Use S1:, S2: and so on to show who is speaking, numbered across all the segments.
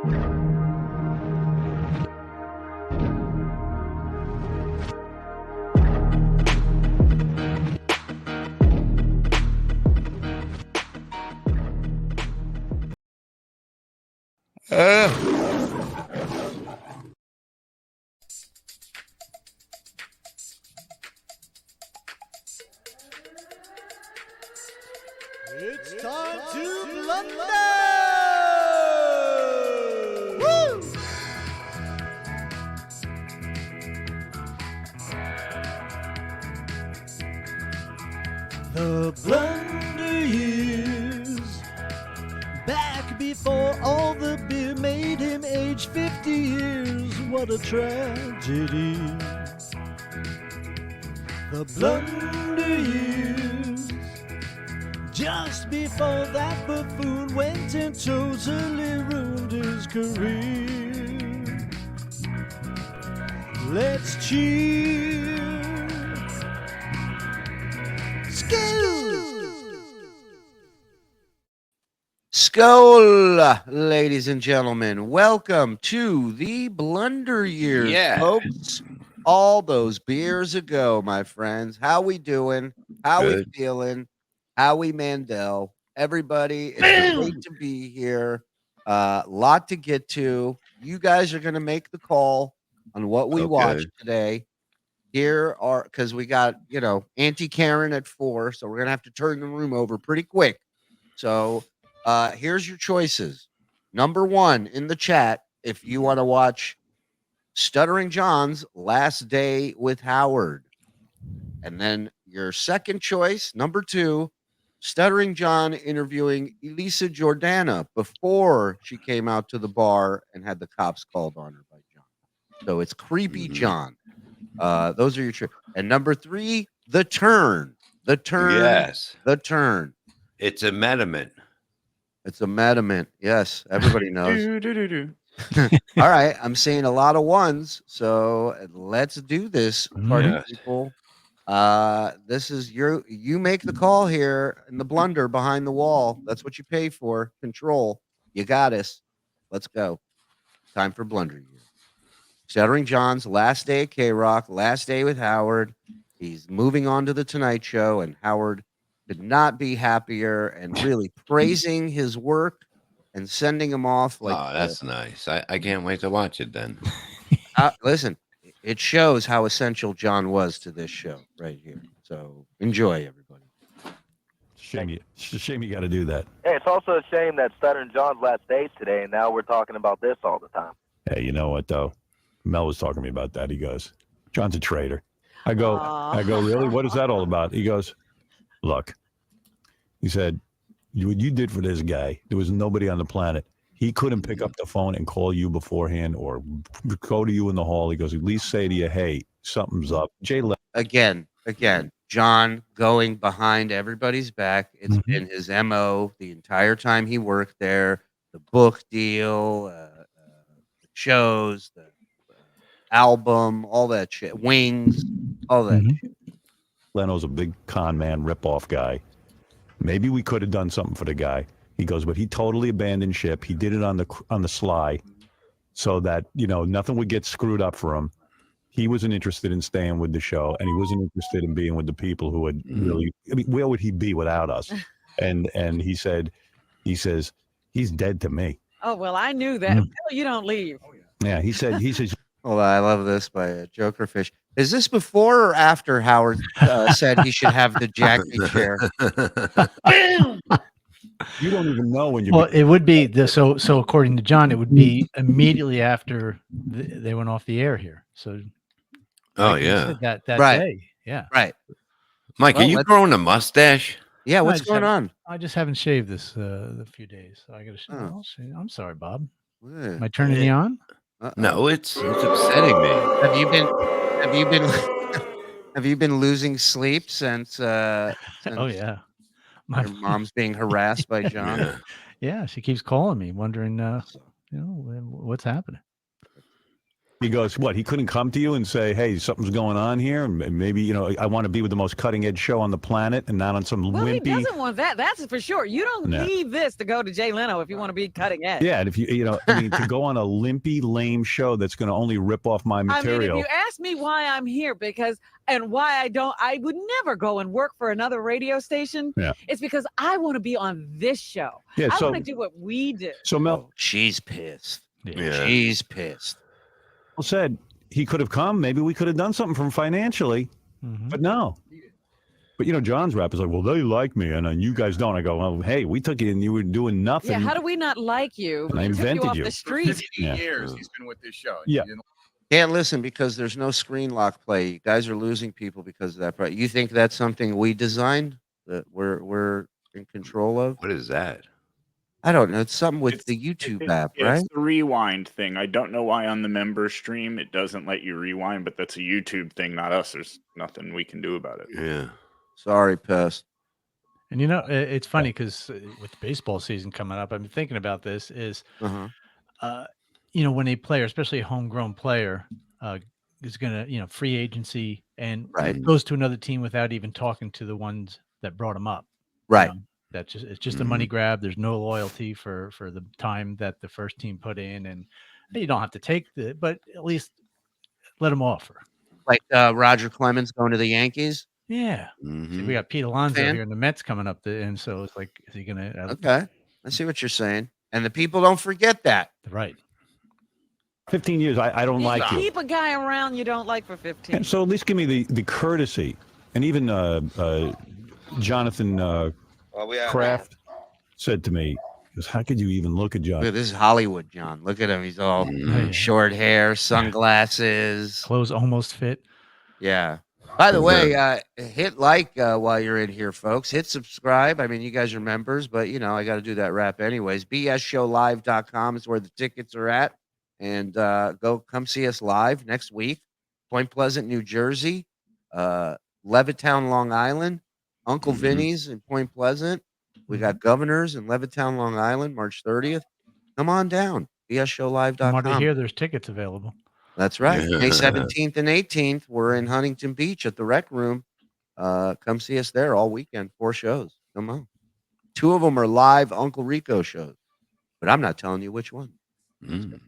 S1: It's time to blunder! Woo! The Blunder Years, back before all the beer made him age 50 years. What a tragedy. The Blunder Years, just before that buffoon went and totally ruined his career. Let's cheer.
S2: Skål, ladies and gentlemen. Welcome to the Blunder Years, folks. All those beers ago, my friends. How we doing? How we feeling? Howie Mandel, everybody, it's great to be here. Lot to get to. You guys are going to make the call on what we watched today. Here are, because we got, Auntie Karen at 4, so we're going to have to turn the room over pretty quick. So here's your choices. Number 1 in the chat, if you want to watch Stuttering John's Last Day with Howard. And then your second choice, number 2, Stuttering John interviewing Elisa Jordana before she came out to the bar and had the cops called on her by John. So it's Creepy John. Those are your and number 3, The Turn. The Turn.
S3: Yes.
S2: The Turn.
S3: It's a mediment.
S2: It's a mediment. Yes, everybody knows. All right, I'm seeing a lot of ones, so let's do this, party people. This is you make the call here in the blunder behind the wall. That's what you pay for. Control. You got us. Let's go. Time for Blunder Year. Stuttering John's last day at K-Rock, last day with Howard. He's moving on to the Tonight Show, and Howard could not be happier and really praising his work and sending him off like.
S3: Oh, that's nice. I can't wait to watch it then.
S2: Listen. It shows how essential John was to this show right here. So enjoy, everybody.
S4: It's a shame you got to do that.
S5: Hey, it's also a shame that Stuttering John's last day today, and now we're talking about this all the time.
S4: Hey, you know what, though? Mel was talking to me about that. He goes, John's a traitor. I go, really? What is that all about? He goes, look, he said, what you did for this guy, there was nobody on the planet. He couldn't pick up the phone and call you beforehand or go to you in the hall. He goes, at least say to you, hey, something's up.
S2: Again, John going behind everybody's back. It's been his MO the entire time he worked there. The book deal, the shows, the album, all that shit. Wings, all that shit.
S4: Leno's a big con man, rip-off guy. Maybe we could have done something for the guy. He goes, but he totally abandoned ship. He did it on the sly so that, nothing would get screwed up for him. He wasn't interested in staying with the show, and he wasn't interested in being with the people who had really, where would he be without us? And he says, he's dead to me.
S6: Oh, well, I knew that. Bill, you don't leave.
S4: Yeah, he says.
S2: Well, I love this by Jokerfish. Is this before or after Howard said he should have the Jackie chair?
S4: You don't even know when you.
S7: Well, it would be so according to John, it would be immediately after they went off the air here. So,
S3: oh yeah,
S7: that
S2: right.
S7: day, yeah,
S2: right.
S3: Mike, are you growing a mustache?
S2: Yeah, what's going on?
S7: I just haven't shaved this a few days, so I got to shave.
S2: Oh.
S7: I'm sorry, Bob.
S2: Yeah.
S7: Am I turning you on?
S3: No, it's upsetting me.
S2: Have you been losing sleep since
S7: Oh yeah.
S2: Your mom's being harassed by John.
S7: Yeah, she keeps calling me, wondering, what's happening.
S4: He goes, what? He couldn't come to you and say, hey, something's going on here. And maybe, I want to be with the most cutting edge show on the planet and not on some
S6: Well,
S4: wimpy.
S6: he doesn't want that. That's for sure. You don't leave this to go to Jay Leno if you want to be cutting edge.
S4: Yeah, and if to go on a limpy, lame show that's going to only rip off my material.
S6: I mean, if you ask me why I'm here, and why I would never go and work for another radio station.
S4: Yeah.
S6: It's because I want to be on this show.
S4: Yeah,
S6: I want to do what we do.
S4: So Mel,
S2: she's pissed.
S3: Yeah.
S2: She's pissed.
S4: Said he could have come. Maybe we could have done something from financially, but no. But John's rap is like, well, they like me, and you guys don't. I go, well, hey, we took you, and you were doing nothing.
S6: Yeah, how do we not like you?
S4: And I invented you.
S6: Off the street.
S8: 15 years he's been with this show.
S4: Yeah.
S2: Can't listen because there's no screen lock play. You guys are losing people because of that. You think that's something we designed that we're in control of?
S3: What is that?
S2: I don't know. It's something with the YouTube app, right?
S8: It's the rewind thing. I don't know why on the member stream it doesn't let you rewind, but that's a YouTube thing, not us. There's nothing we can do about it.
S3: Yeah.
S2: Sorry, Pest.
S7: And it's funny because with baseball season coming up, I've been thinking about this. Is when a player, especially a homegrown player, is going to free agency and goes to another team without even talking to the ones that brought him up,
S2: right?
S7: It's just a money grab. There's no loyalty for the time that the first team put in, and you don't have to take but at least let them offer.
S2: Like Roger Clemens going to the Yankees.
S7: Yeah, See, we got Pete Alonso here in the Mets coming up, and so it's like, is he gonna?
S2: Okay, I see what you're saying, and the people don't forget that.
S7: Right.
S4: 15 years, I don't like you.
S6: Keep a guy around you don't like for 15.
S4: And so at least give me the courtesy, and even Jonathan Kraft said to me, because how could you even look at John?
S2: Look, this is Hollywood, John. Look at him. He's all short hair, sunglasses.
S7: Clothes almost fit.
S2: Yeah. By the way, hit like while you're in here, folks. Hit subscribe. I mean, you guys are members, but, I got to do that rap anyways. bsshowlive.com is where the tickets are at. And come see us live next week. Point Pleasant, New Jersey. Levittown, Long Island. Uncle Vinny's in Point Pleasant. We got Governors in Levittown, Long Island, March 30th. Come on down. bsshowlive.com.
S7: From what I hear, there's tickets available.
S2: That's right. May 17th and 18th, we're in Huntington Beach at the Rec Room. Come see us there all weekend. 4 shows. Come on. 2 of them are live Uncle Rico shows, but I'm not telling you which one.
S4: And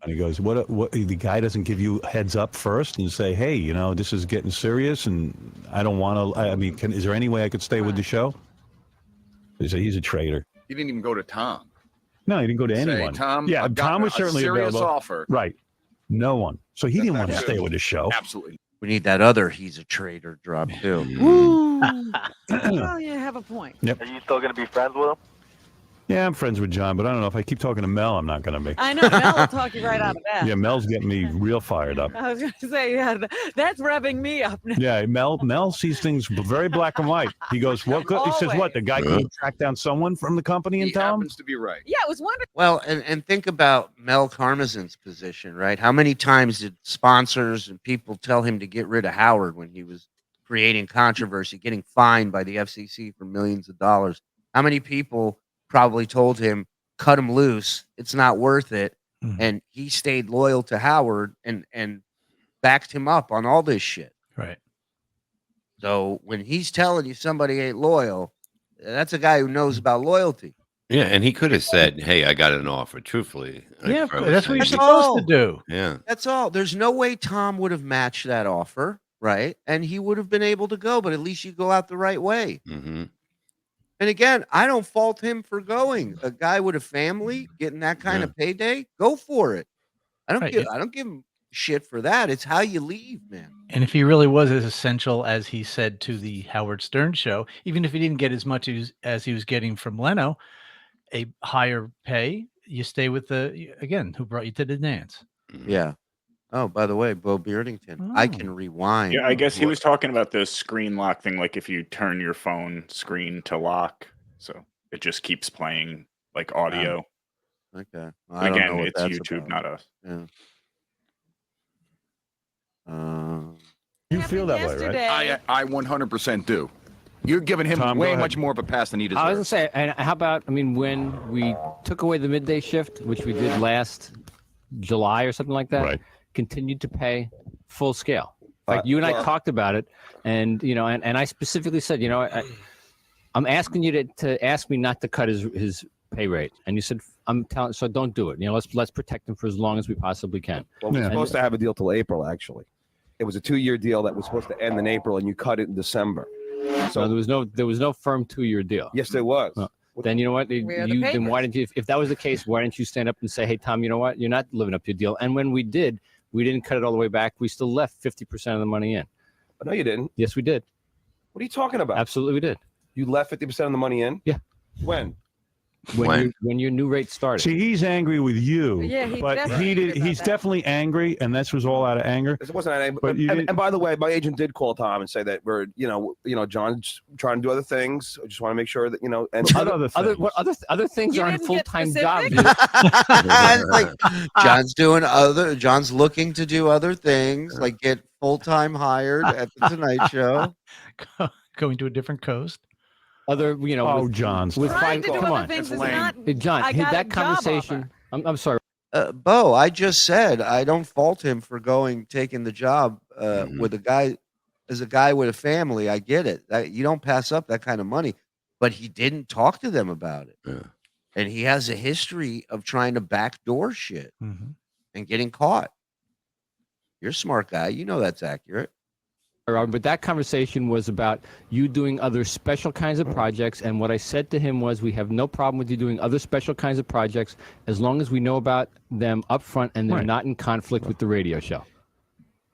S4: he goes, what? The guy doesn't give you heads up first and say, hey, this is getting serious, and I don't want to. I mean, is there any way I could stay with the show? He said he's a traitor.
S8: He didn't even go to Tom.
S4: No, he didn't go to anyone.
S8: Tom,
S4: yeah, Tom was certainly
S8: serious
S4: available.
S8: Offer.
S4: Right. No one. So he didn't want to stay with the show.
S8: Absolutely.
S2: We need that other he's a traitor drop too.
S6: Well, you have a point.
S4: Yep.
S5: Are you still going to be friends with him?
S4: Yeah, I'm friends with John, but I don't know if I keep talking to Mel, I'm not going to be.
S6: I know. Mel will talk you right out of that.
S4: Yeah, Mel's getting me real fired up.
S6: I was going to say, yeah, that's revving me up.
S4: Yeah, Mel sees things very black and white. He goes, "What?" He says, "What? The guy can track down someone from the company and tell him?"
S8: Happens to be right.
S6: Yeah, it was wonderful.
S2: Well, and think about Mel Karmazin's position, right? How many times did sponsors and people tell him to get rid of Howard when he was creating controversy, getting fined by the FCC for millions of dollars? How many people probably told him, cut him loose, it's not worth it? And he stayed loyal to Howard and backed him up on all this shit.
S7: Right.
S2: So when he's telling you somebody ain't loyal, that's a guy who knows about loyalty.
S3: Yeah, and he could have said, hey, I got an offer, truthfully.
S7: Yeah,
S3: Like,
S7: that's what you're
S2: That's
S7: supposed
S2: all.
S7: to do.
S3: Yeah.
S2: That's all. There's no way Tom would have matched that offer, right? And he would have been able to go, but at least you go out the right way.
S3: Mm-hmm.
S2: And again, I don't fault him for going. A guy with a family getting that kind of payday, go for it. I don't give him shit for that. It's how you leave, man.
S7: And if he really was as essential as he said to the Howard Stern show, even if he didn't get as much as he was getting from Leno, a higher pay, you stay with who brought you to the dance.
S2: Yeah. Oh, by the way, Bo Beardington, I can rewind.
S8: Yeah, I guess he was talking about the screen lock thing, like if you turn your phone screen to lock, so it just keeps playing like audio.
S2: Okay.
S8: Well, again, it's YouTube, not us.
S2: Yeah.
S4: You feel that way, right?
S9: I 100% do. You're giving him
S4: Tom,
S9: way much more of a pass than he deserves.
S10: I was going to say, and how about, when we took away the midday shift, which we did last July or something like that,
S4: Right.
S10: continued to pay full scale. Like you and I talked about it, and and I specifically said, I'm asking you to ask me not to cut his pay rate, and you said I'm telling, so don't do it. Let's protect him for as long as we possibly can.
S11: Well, we're supposed to have a deal till April. Actually, it was a 2-year deal that was supposed to end in April, and you cut it in December.
S10: So there was no firm 2-year deal.
S11: Yes, there was.
S10: Then you know what? Then why didn't you? If that was the case, why didn't you stand up and say, "Hey, Tom, you know what? You're not living up to your deal." And when we did, we didn't cut it all the way back. We still left 50% of the money in.
S11: No, you didn't.
S10: Yes, we did.
S11: What are you talking about?
S10: Absolutely, we did.
S11: You left 50% of the money in?
S10: Yeah.
S11: When?
S10: When your new rate started.
S4: See, he's angry with you.
S6: Yeah, he's
S4: but
S6: definitely
S4: he's definitely angry, and this was all out of anger.
S11: This wasn't out of anger.
S4: But
S11: And by the way, my agent did call Tom and say that we're, John's trying to do other things. I just want to make sure that, and
S10: other things
S6: You
S10: aren't
S6: didn't get
S10: full-time jobs.
S2: Like John's looking to do other things, like get full-time hired at the Tonight Show.
S7: Going to a different coast.
S4: John's
S10: with
S6: Trying
S10: five.
S6: to do
S10: Come
S6: other
S10: on,
S6: things is not.
S10: Hey, John.
S6: I got a
S10: That
S6: job
S10: conversation.
S6: offer.
S10: I'm sorry.
S2: Bo, I just said I don't fault him for taking the job with a guy, as a guy with a family. I get it. You don't pass up that kind of money, but he didn't talk to them about it.
S3: Yeah.
S2: And he has a history of trying to backdoor shit and getting caught. You're a smart guy. You know that's accurate.
S10: But that conversation was about you doing other special kinds of projects. And what I said to him was, we have no problem with you doing other special kinds of projects as long as we know about them up front and they're not in conflict with the radio show.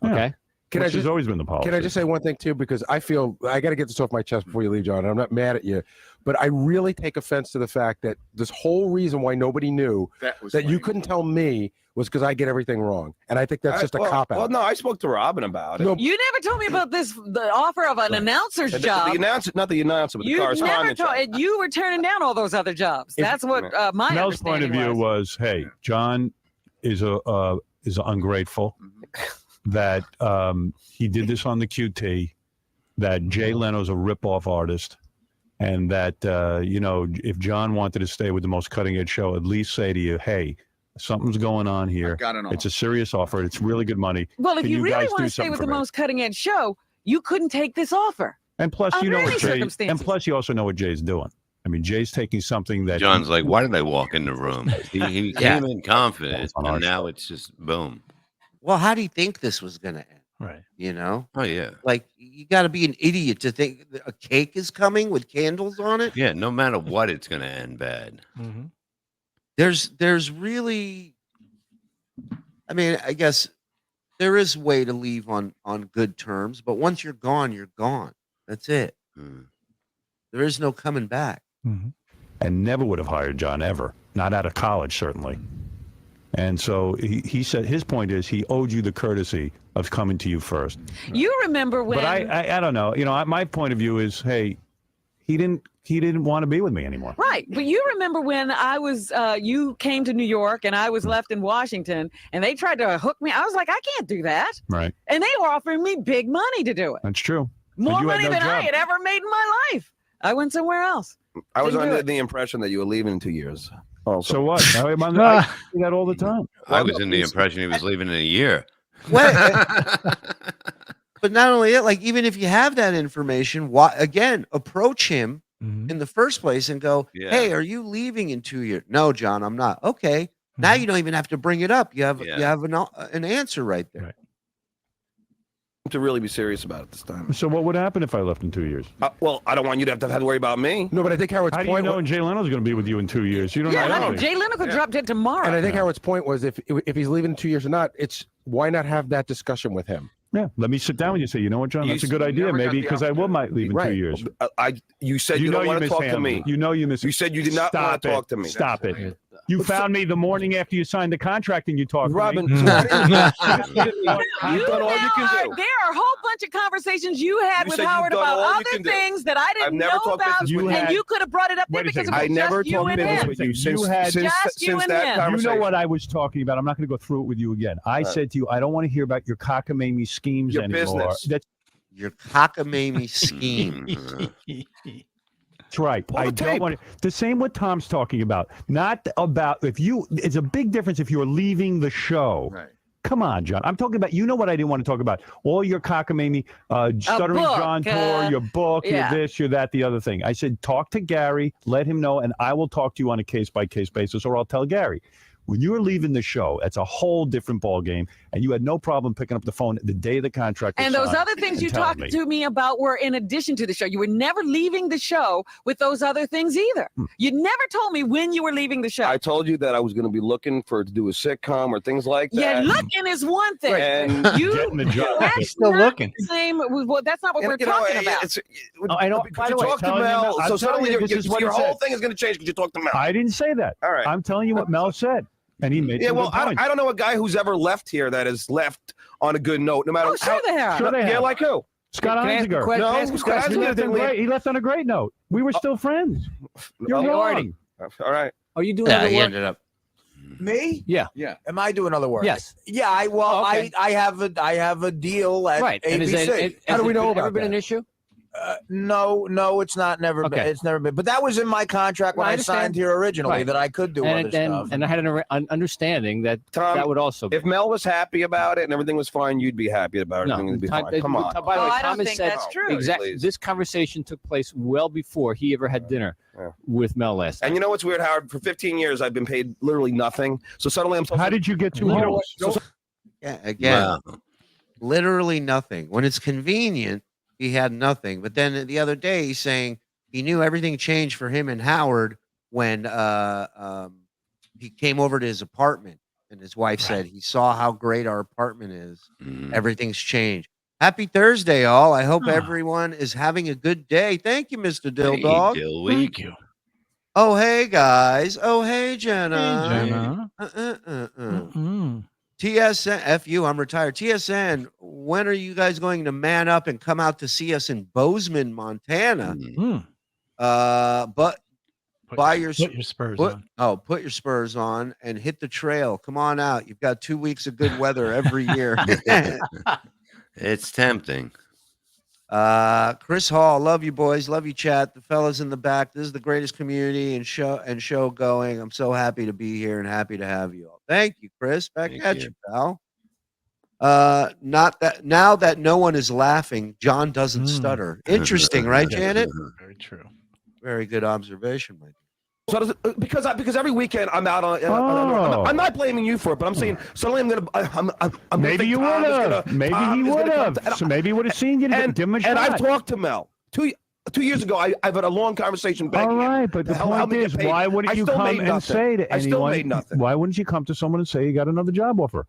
S10: Okay?
S4: Which has always been the policy.
S12: Can I just say one thing, too? Because I feel I got to get this off my chest before you leave, John. I'm not mad at you, but I really take offense to the fact that this whole reason why nobody knew that you couldn't tell me was because I get everything wrong. And I think that's just a cop-out.
S11: Well, no, I spoke to Robin about it.
S12: No,
S6: You never told me about the offer of an announcer's job.
S11: The announcer, not the announcer, but the
S6: You
S11: correspondent.
S6: you were turning down all those other jobs. That's what my
S4: Mel's point of view was, hey, John is ungrateful that he did this on the QT, that Jay Leno's a ripoff artist, and that if John wanted to stay with the most cutting edge show, at least say to you, hey, something's going on here. It's a serious offer. It's really good money.
S6: Well, if
S4: Can
S6: you really
S4: guys
S6: want
S4: do
S6: to stay
S4: something
S6: with
S4: for
S6: the
S4: me?
S6: most cutting edge show, you couldn't take this offer.
S4: And plus,
S6: Under
S4: you know
S6: any
S4: what Jay.
S6: circumstances.
S4: And plus, you also know what Jay's doing. I mean, Jay's taking something that
S3: John's like, why did I walk in the room? He came in confident, and now it's just boom.
S2: Well, how do you think this was going to end?
S7: Right.
S3: Oh, yeah.
S2: Like, you got to be an idiot to think that a cake is coming with candles on it.
S3: Yeah, no matter what, it's going to end bad.
S2: There's really, I mean, I guess there is a way to leave on good terms, but once you're gone, you're gone. That's it. There is no coming back.
S4: and never would have hired John ever, not out of college, certainly. And so he said his point is he owed you the courtesy of coming to you first.
S6: You remember when?
S4: But I don't know. You know, my point of view is, hey, he didn't want to be with me anymore.
S6: Right. But you remember when I was, you came to New York and I was left in Washington and they tried to hook me. I was like, I can't do that.
S4: Right.
S6: And they were offering me big money to do it.
S4: That's true.
S6: More money than I had ever made in my life. I went somewhere else.
S11: I was under the impression that you were leaving in 2 years. Also.
S4: So what? I do that all the time.
S3: I was in the impression he was leaving in a year.
S2: But not only that, like, even if you have that information, again, approach him in the first place and go, hey, are you leaving in 2 years? No, John, I'm not. Okay. Now you don't even have to bring it up. You have an answer right there.
S4: Right.
S11: To really be serious about it this time.
S4: So what would happen if I left in 2 years?
S11: Well, I don't want you to have to worry about me.
S12: No, but I think Howard's
S4: point. How do you know Jay Leno's going to be with you in 2 years? You don't know.
S6: I know. Jay Leno could drop dead tomorrow.
S12: And I think Howard's point was if he's leaving in 2 years or not, it's why not have that discussion with him?
S4: Yeah, let me sit down with you and say, you know what, John, that's a good idea, maybe, because I might leave in 2 years.
S11: You said you don't want to talk to me.
S4: You know you
S11: You said you did not want to talk to me.
S4: Stop it. You found me the morning after you signed the contract and you talked
S11: Robin,
S4: to me.
S6: There are a whole bunch of conversations you had with Howard about other things that I didn't know about, and you could have brought it up there because it was just you and him.
S4: Since that conversation. You know what I was talking about. I'm not going to go through it with you again. I said to you, I don't want to hear about your cockamamie schemes anymore.
S2: Your cockamamie scheme.
S4: That's right. I don't want the same what Tom's talking about. Not about it's a big difference if you're leaving the show.
S9: Right.
S4: Come on, John. I'm talking about, you know what I didn't want to talk about? All your cockamamie, Stuttering
S6: book,
S4: John tour, your book,
S6: yeah.
S4: your this, your that, the other thing. I said, talk to Gary, let him know, and I will talk to you on a case-by-case basis, or I'll tell Gary. When you were leaving the show, it's a whole different ball game, and you had no problem picking up the phone the day of the contract was
S6: And those
S4: signed
S6: other things you
S4: telling
S6: talked to me about were in addition to the show. You were never leaving the show with those other things either. You never told me when you were leaving the show.
S11: I told you that I was going to be looking to do a sitcom or things like that.
S6: Yeah, looking is one thing.
S11: And
S6: you
S4: getting the job.
S6: that's
S7: Still
S6: not
S7: looking.
S6: the same. Well, that's not what we're talking about.
S4: I know. By the way,
S11: talk to
S4: telling you,
S11: Mel,
S4: I'm
S11: so
S4: telling
S11: suddenly
S4: you, this is what
S11: your
S4: he said.
S11: whole thing is going to change because you talk to Mel.
S4: I didn't say that.
S11: All right.
S4: I'm telling you what Mel said. And he made some good points.
S11: I don't know a guy who's ever left here that has left on a good note, no matter
S6: Oh, sure they have.
S4: Sure they have.
S11: Yeah, like who?
S4: Scott
S10: Can I ask a
S4: Einziger.
S10: question?
S11: No,
S10: Can I ask a
S11: Scott
S10: question?
S11: Einziger
S4: He left on a great note. We were still friends. You're
S11: Oh,
S4: wrong.
S11: All right.
S10: Are you doing
S2: Yeah,
S10: other
S2: he
S10: work?
S2: ended up.
S13: Me?
S10: Yeah.
S13: Yeah. Am I doing other work?
S10: Yes.
S13: Yeah. I have a deal at
S10: Right. And
S13: ABC.
S10: How
S12: do we know about
S10: ever been
S12: that?
S10: an issue?
S13: No, it's not. Never been.
S10: Okay.
S13: It's never been. But that was in my contract when
S10: I
S13: I
S10: understand.
S13: signed here originally
S10: Right.
S13: that I could do other stuff.
S10: And I had an understanding that
S11: Tom,
S10: that would also be.
S11: If Mel was happy about it and everything was fine, you'd be happy about it.
S10: No,
S11: Everything would be
S10: Tom-
S11: fine. Come on.
S10: By the way,
S6: I don't
S10: Thomas
S6: think
S10: said
S6: that's true.
S10: exactly.
S11: Please.
S10: This conversation took place well before he ever had dinner with Mel last night.
S11: And you know what's weird, Howard? For 15 years, I've been paid literally nothing. So suddenly I'm.
S4: How did you get two homes?
S2: Yeah, again,
S3: Wow.
S2: literally nothing. When it's convenient, he had nothing. But then the other day, he's saying he knew everything changed for him and Howard when he came over to his apartment, and his wife said he saw how great our apartment is. Everything's changed. Happy Thursday, all. I hope everyone is having a good day. Thank you, Mr. Dill Dog.
S7: Thank you.
S2: Oh, hey, guys. Oh, hey, Jenna.
S7: Hey, Jenna.
S2: TSN, F you, I'm retired. TSN, when are you guys going to man up and come out to see us in Bozeman, Montana? But
S7: put your spurs on.
S2: Oh, put your spurs on and hit the trail. Come on out. You've got 2 weeks of good weather every year.
S3: It's tempting.
S2: Chris Hall, love you boys, love you, chat. The fellas in the back. This is the greatest community and show going. I'm so happy to be here and happy to have you all. Thank you, Chris. Back at you, pal. Not that now that no one is laughing, John doesn't stutter. Interesting, right, Janet?
S7: Very true.
S2: Very good observation, Mike.
S11: So does it, because every weekend I'm out on. I'm not blaming you for it, but I'm saying suddenly I'm
S4: Maybe you would have. Maybe he would have. So maybe he would have seen you. Give him a shot.
S11: And I've talked to Mel 2 years ago. I've had a long conversation.
S4: All right, but the point is, why wouldn't you come and say to anyone?
S11: I still made nothing.
S4: Why wouldn't you come to someone and say you got another job offer?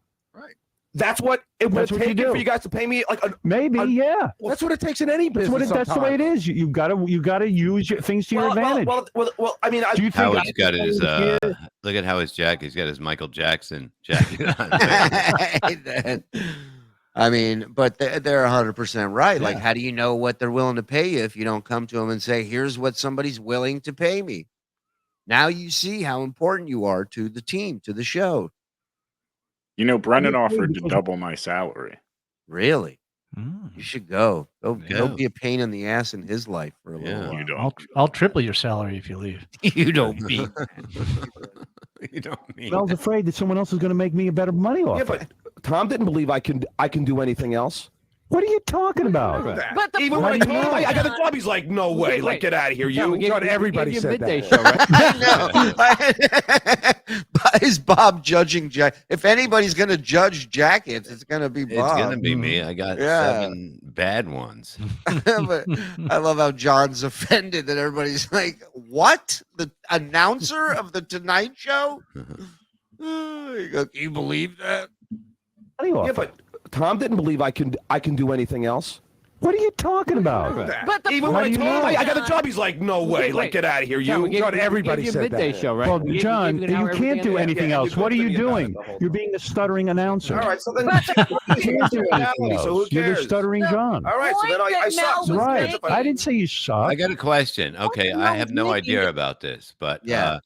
S11: That's what it would take for you guys to pay me.
S4: Yeah.
S11: That's what it takes in any business.
S4: That's the way it is. You gotta use things to your advantage.
S11: Well, I mean,
S4: do you think
S3: Howard's got his look at how his jacket. He's got his Michael Jackson jacket on.
S2: I mean, but they're 100% right. Like, how do you know what they're willing to pay you if you don't come to them and say, "Here's what somebody's willing to pay me"? Now you see how important you are to the team, to the show.
S8: You know, Brennan offered to double my salary.
S2: Really? You should go. Go be a pain in the ass in his life for a little while.
S8: You don't.
S7: I'll triple your salary if you leave.
S2: You don't mean.
S3: You don't mean.
S4: Mel's afraid that someone else is going to make me a better money offer.
S11: Yeah, but Tom didn't believe I can do anything else.
S4: What are you talking about?
S6: But the
S11: Even when I told him I got the job, he's like, "No way! Like, get out of here, you!"
S12: Everybody said
S10: midday
S12: that.
S10: show, right?
S2: Is Bob judging Jack? If anybody's going to judge jackets, it's going to be Bob.
S3: It's gonna be me. I got 7 bad ones.
S2: But I love how John's offended that everybody's like, "What? The announcer of the Tonight Show?" You go, "Can you believe that?"
S11: Yeah, but Tom didn't believe I can do anything else.
S4: What are you talking about?
S6: But
S11: Even when I told him I got the job, he's like, "No way! Like, get out of here, you!"
S12: Everybody said
S10: midday
S12: that.
S10: show, right?
S4: Well, John, you can't do anything else. What are you doing? You're being the stuttering announcer.
S11: All right, so then
S4: You can't do anything else.
S11: So who
S4: You're the
S11: cares?
S4: stuttering John.
S11: All right, so then I suck.
S4: Right. I didn't say you suck.
S3: I got a question. Okay, I have no idea about this, but
S2: Yeah.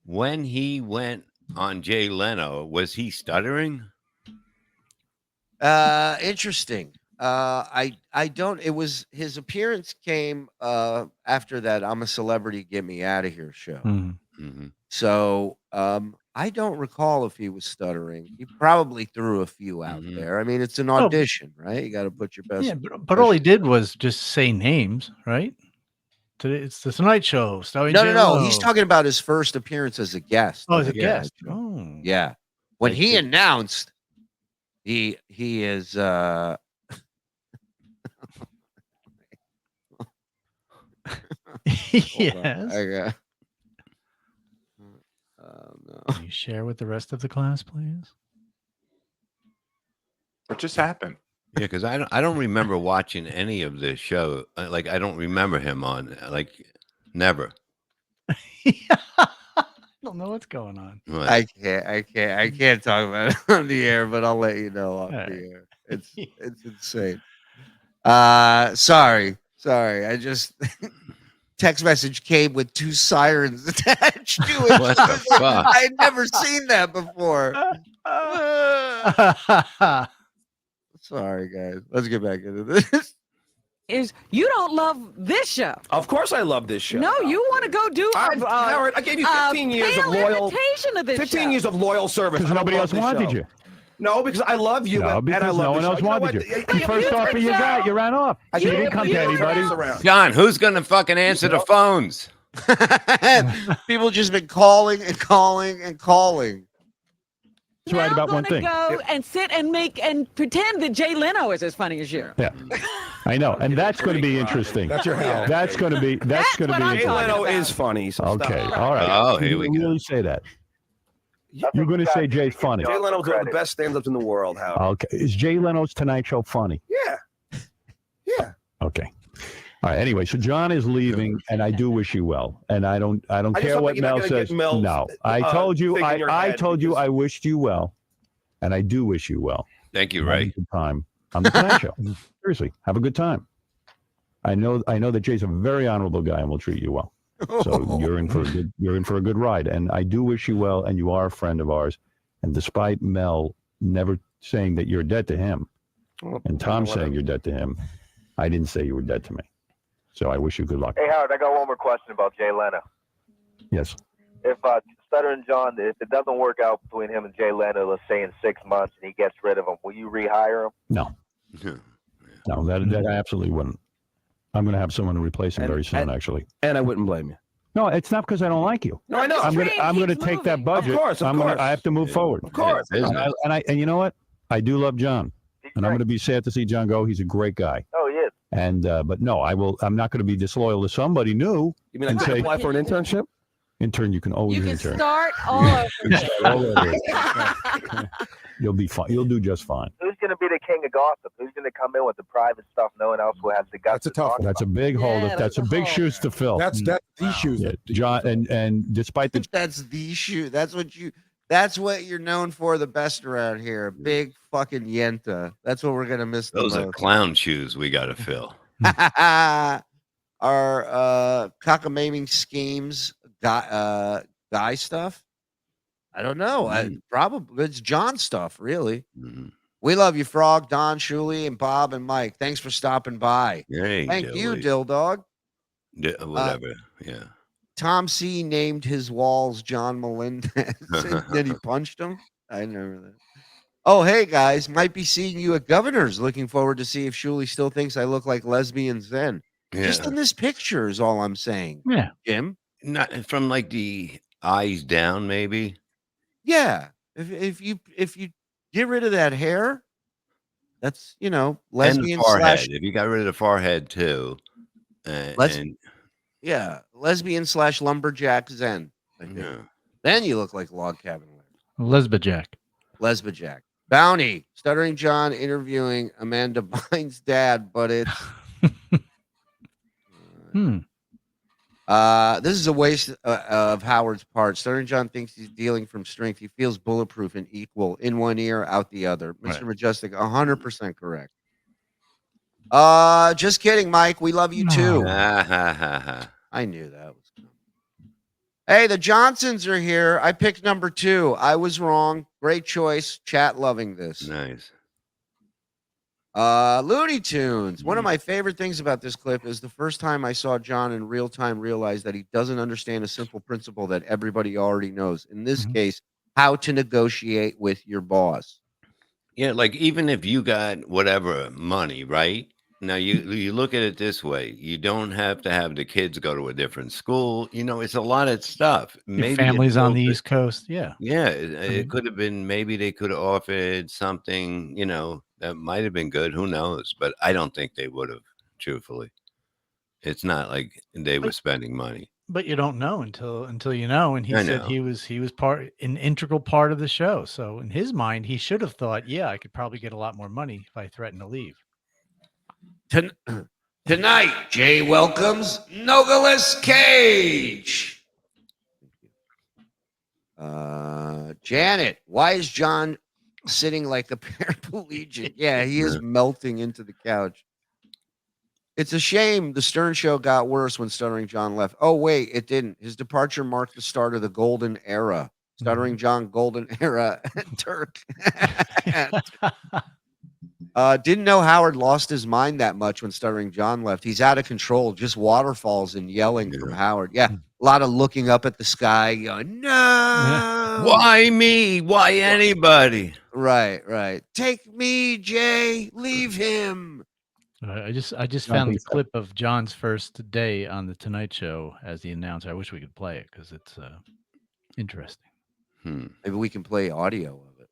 S3: When he went on Jay Leno, was he stuttering?
S2: Interesting. I don't. It was his appearance came after that "I'm a Celebrity, Get Me Out of Here" show.
S3: Mm-hmm.
S2: So I don't recall if he was stuttering. He probably threw a few out there. I mean, it's an audition, right? You got to put your best.
S7: Yeah, but all he did was just say names, right? Today it's the Tonight Show.
S2: No. He's talking about his first appearance as a guest.
S7: Oh, as a guest. Oh,
S2: yeah. When he announced, he is.
S7: Yes.
S2: No.
S7: Can you share with the rest of the class, please?
S8: What just happened?
S3: Yeah, because I don't remember watching any of this show. Like I don't remember him on never.
S7: I don't know what's going on.
S3: What?
S2: I can't talk about it on the air, but I'll let you know off the air. It's insane. Sorry. I just text message came with 2 sirens attached to it.
S3: What the fuck?
S2: I had never seen that before. Sorry, guys. Let's get back into this.
S6: You don't love this show.
S11: Of course I love this show.
S6: No, you want to go do
S11: Howard, I gave you 15 years of loyal
S6: invitation to this
S11: 15
S6: show.
S11: years of loyal service.
S4: Because nobody else wanted you.
S11: No, because I love you.
S4: No, because
S11: and I love
S4: no one else wanted you. You first offer you got, you ran off. You didn't come to anybody.
S3: John, who's gonna fucking answer the phones?
S2: People just been calling and calling and calling.
S4: That's right about one thing.
S6: Go and sit and pretend that Jay Leno is as funny as you.
S4: Yeah, I know, and that's going to be interesting.
S11: That's your hell.
S4: That's going to be
S11: Jay
S4: interesting.
S11: Leno is funny. So
S4: Okay,
S11: stop.
S4: all right.
S3: Oh, here we
S4: You
S3: go.
S4: really say that. You're going to say Jay's funny.
S11: Jay Leno's one of the best stand-ups in the world, Howard.
S4: Okay, is Jay Leno's Tonight Show funny?
S11: Yeah.
S4: Okay. All right. Anyway, so John is leaving, and I do wish you well. And I don't care what Mel says. No, I told you. I told you I wished you well, and I do wish you well.
S3: Thank you, Ray.
S4: Have a good time on the Tonight Show. Seriously, have a good time. I know that Jay's a very honorable guy and will treat you well. So you're in for a good ride, and I do wish you well. And you are a friend of ours. And despite Mel never saying that you're dead to him, and Tom saying you're dead to him, I didn't say you were dead to me. So I wish you good luck.
S5: Hey, Howard, I got one more question about Jay Leno.
S4: Yes.
S5: If Stuttering John, if it doesn't work out between him and Jay Leno, let's say in 6 months, and he gets rid of him, will you rehire him?
S4: No. No, that I absolutely wouldn't. I'm going to have someone to replace him very soon, actually.
S11: And I wouldn't blame you.
S4: No, it's not because I don't like you.
S11: No, I know.
S4: I'm going to take that budget.
S11: Of course.
S4: I have to move forward.
S11: Of course.
S4: And you know what? I do love John, and I'm going to be sad to see John go. He's a great guy.
S5: Oh, he is.
S4: And but no, I'm not going to be disloyal to somebody new.
S11: You mean I can apply for an internship?
S4: Intern, you can always
S6: You can
S4: intern.
S6: start all over.
S4: All over. You'll be fine. You'll do just fine.
S5: Who's going to be the king of gossip? Who's going to come in with the private stuff no one else will have the guts
S12: That's a tough one.
S4: That's a big hole. That's a big shoes to fill.
S12: That's these shoes.
S4: Yeah, John, and despite the
S2: That's the shoe. That's what you're known for the best around here. Big fucking yenta. That's what we're gonna miss the
S3: Those are
S2: most.
S3: clown shoes we got to fill.
S2: Our cockamaming schemes guy stuff. I don't know. Probably it's John stuff, really. We love you, Frog, Don, Shuli, and Bob and Mike. Thanks for stopping by.
S3: Hey,
S2: Thank you, Dill Dog.
S3: Whatever. Yeah.
S2: Tom C named his walls John Melendez. Then he punched him. I remember that. Oh, hey guys, might be seeing you at Governor's. Looking forward to see if Shuli still thinks I look like lesbian Zen.
S3: Yeah.
S2: Just in this picture is all I'm saying.
S7: Yeah,
S2: Jim.
S3: Not from like the eyes down, maybe.
S2: Yeah, if you get rid of that hair, that's lesbian
S3: and the forehead.
S2: slash.
S3: If you got rid of the forehead too,
S2: yeah, lesbian slash lumberjack Zen.
S3: Yeah.
S2: Then you look like log cabin.
S7: Lesbajack.
S2: Bounty. Stuttering John interviewing Amanda Bynes' dad, but it's this is a waste of Howard's part. Stuttering John thinks he's dealing from strength. He feels bulletproof and equal in one ear, out the other. Mr.
S7: Right.
S2: Majestic, 100% correct. Just kidding, Mike. We love you too. I knew that was coming. Hey, the Johnsons are here. I picked number 2. I was wrong. Great choice. Chat loving this.
S3: Nice.
S2: Looney Tunes. One of my favorite things about this clip is the first time I saw John in real time realize that he doesn't understand a simple principle that everybody already knows. In this case, how to negotiate with your boss.
S3: Yeah, like even if you got whatever money, right? Now you look at it this way: you don't have to have the kids go to a different school. It's a lot of stuff.
S7: Your
S3: Maybe
S7: family's on the East Coast. Yeah.
S3: Yeah, it could have been. Maybe they could have offered something. That might have been good. Who knows? But I don't think they would have. Truthfully, it's not like they were spending money.
S7: But you don't know until you know. And he
S3: I
S7: said
S3: know.
S7: he was an integral part of the show. So in his mind, he should have thought, yeah, I could probably get a lot more money if I threatened to leave.
S2: Tonight, Jay welcomes Nicolas Cage. Janet, why is John sitting like a paraplegic? Yeah, he is melting into the couch. It's a shame the Stern Show got worse when Stuttering John left. Oh, wait, it didn't. His departure marked the start of the golden era. Stuttering John golden era. Turk. Didn't know Howard lost his mind that much when Stuttering John left. He's out of control. Just waterfalls and yelling from Howard. Yeah, a lot of looking up at the sky. Going, no.
S3: Why me? Why anybody?
S2: Right. Take me, Jay. Leave him.
S7: I just found the clip of John's first day on the Tonight Show as the announcer. I wish we could play it because it's interesting.
S2: Maybe we can play audio of it.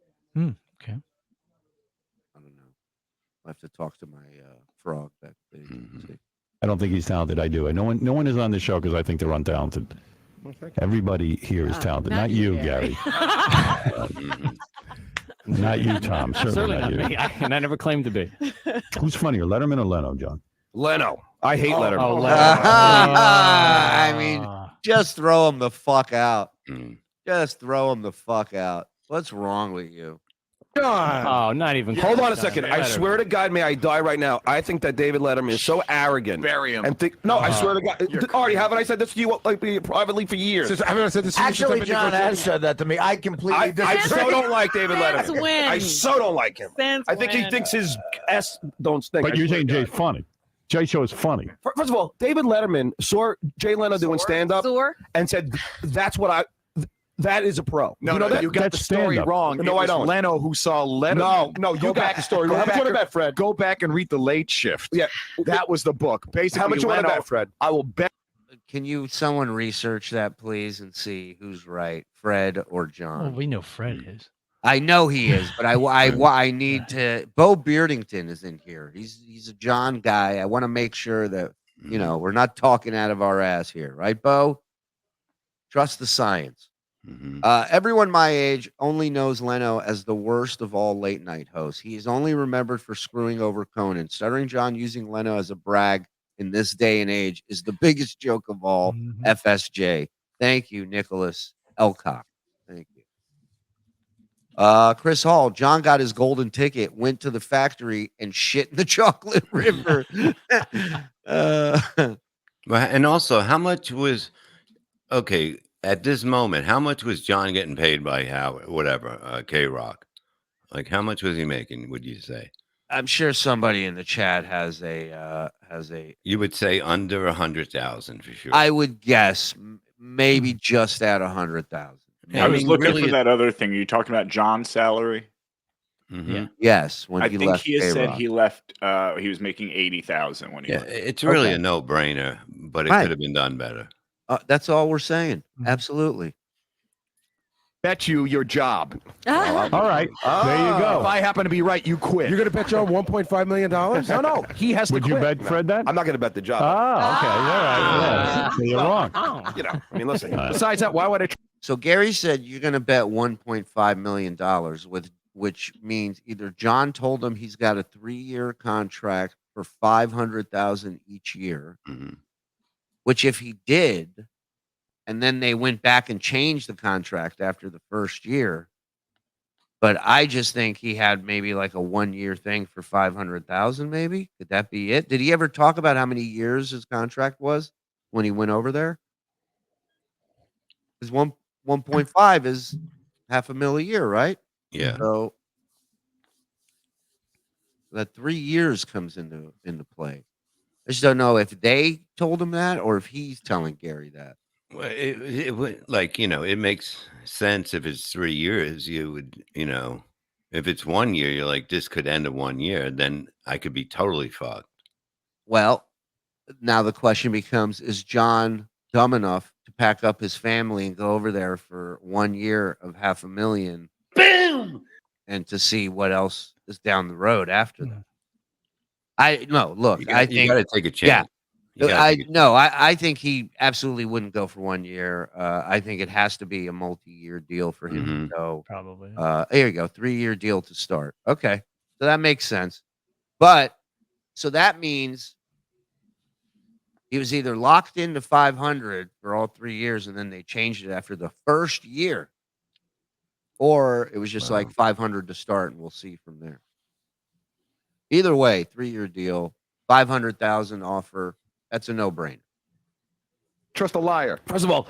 S7: Okay.
S2: I don't know. I have to talk to my frog back there.
S4: I don't think he's talented. I do. No one is on the show because I think they're untalented. Everybody here is talented. Not you, Gary. Not you, Tom. Certainly not you.
S10: Me. And I never claimed to be.
S4: Who's funnier, Letterman or Leno, John?
S11: Leno. I hate Letterman.
S10: Oh, Leno.
S2: I mean, just throw him the fuck out. Just throw him the fuck out. What's wrong with you?
S11: John.
S10: Oh, not even.
S11: Hold on a second. I swear to God, may I die right now. I think that David Letterman is so arrogant.
S9: Bury him.
S11: And I swear to God. Artie, haven't I said this to you privately for years?
S13: I haven't said this to you. Actually, John has said that to me. I completely disagree.
S11: I so don't like David Letterman. I so don't like him. I think he thinks his S don't stink.
S4: But you're saying Jay's funny. Jay Show is funny.
S11: First of all, David Letterman saw Jay Leno doing stand-up and said, "That's what I." That is a pro.
S9: No, you got the story wrong.
S11: No, I don't.
S9: Leno who saw Letterman.
S11: No, you got the story. How much you want to bet, Fred?
S9: Go back and read The Late Shift.
S11: Yeah,
S9: that was the book. Basically,
S11: how much you want to bet, Fred?
S9: I will bet.
S2: Can someone research that, please, and see who's right, Fred or John?
S7: Well, we know Fred is.
S2: I know he is, but I need to. Bo Beardington is in here. He's a John guy. I want to make sure that we're not talking out of our ass here, right, Bo? Trust the science. Everyone my age only knows Leno as the worst of all late night hosts. He is only remembered for screwing over Conan. Stuttering John using Leno as a brag in this day and age is the biggest joke of all. FSJ. Thank you, Nicholas Elcock. Thank you. Chris Hall. John got his golden ticket, went to the factory, and shit in the chocolate river.
S3: And also, how much was at this moment? How much was John getting paid by Howard? Whatever, K-Rock. Like, how much was he making? Would you say?
S2: I'm sure somebody in the chat has a.
S3: You would say under 100,000 for sure.
S2: I would guess maybe just at 100,000.
S8: I was looking for that other thing. Are you talking about John's salary?
S3: Yeah.
S2: Yes. When
S8: I
S2: he
S8: think
S2: left
S8: he has said
S2: K-Rock.
S8: he left. He was making 80,000 when he left.
S3: It's really a no-brainer, but it could have been done better.
S2: That's all we're saying. Absolutely.
S9: Bet you your job.
S12: All right. There you go.
S9: If I happen to be right, you quit.
S12: You're going to bet John $1.5 million?
S11: No. He has to
S4: Would
S11: quit.
S4: you bet Fred that?
S11: I'm not going to bet the job.
S4: Okay. All right. So you're wrong.
S11: I mean, listen.
S9: Besides that, why would I?
S2: So Gary said you're going to bet $1.5 million, which means either John told him he's got a 3-year contract for $500,000 each year, which if he did, and then they went back and changed the contract after the first year. But I just think he had maybe like a 1-year thing for $500,000. Maybe could that be it? Did he ever talk about how many years his contract was when he went over there? Because 1.5 is $500,000 a year, right?
S3: Yeah.
S2: So that 3 years comes into play. I just don't know if they told him that or if he's telling Gary that.
S3: Well, it would like it makes sense if it's 3 years. You would if it's 1 year, you're like this could end in 1 year. Then I could be totally fucked.
S2: Well, now the question becomes: is John dumb enough to pack up his family and go over there for 1 year of $500,000? Boom, and to see what else is down the road after that. Look, I think
S3: you got to take a chance.
S2: I think he absolutely wouldn't go for 1 year. I think it has to be a multi-year deal for him to go.
S7: Probably.
S2: Here you go, 3-year deal to start. Okay, so that makes sense. But so that means he was either locked into 500 for all 3 years, and then they changed it after the first year, or it was just like 500 to start, and we'll see from there. Either way, 3-year deal, 500,000 offer. That's a no-brainer.
S11: Trust a liar. First of all,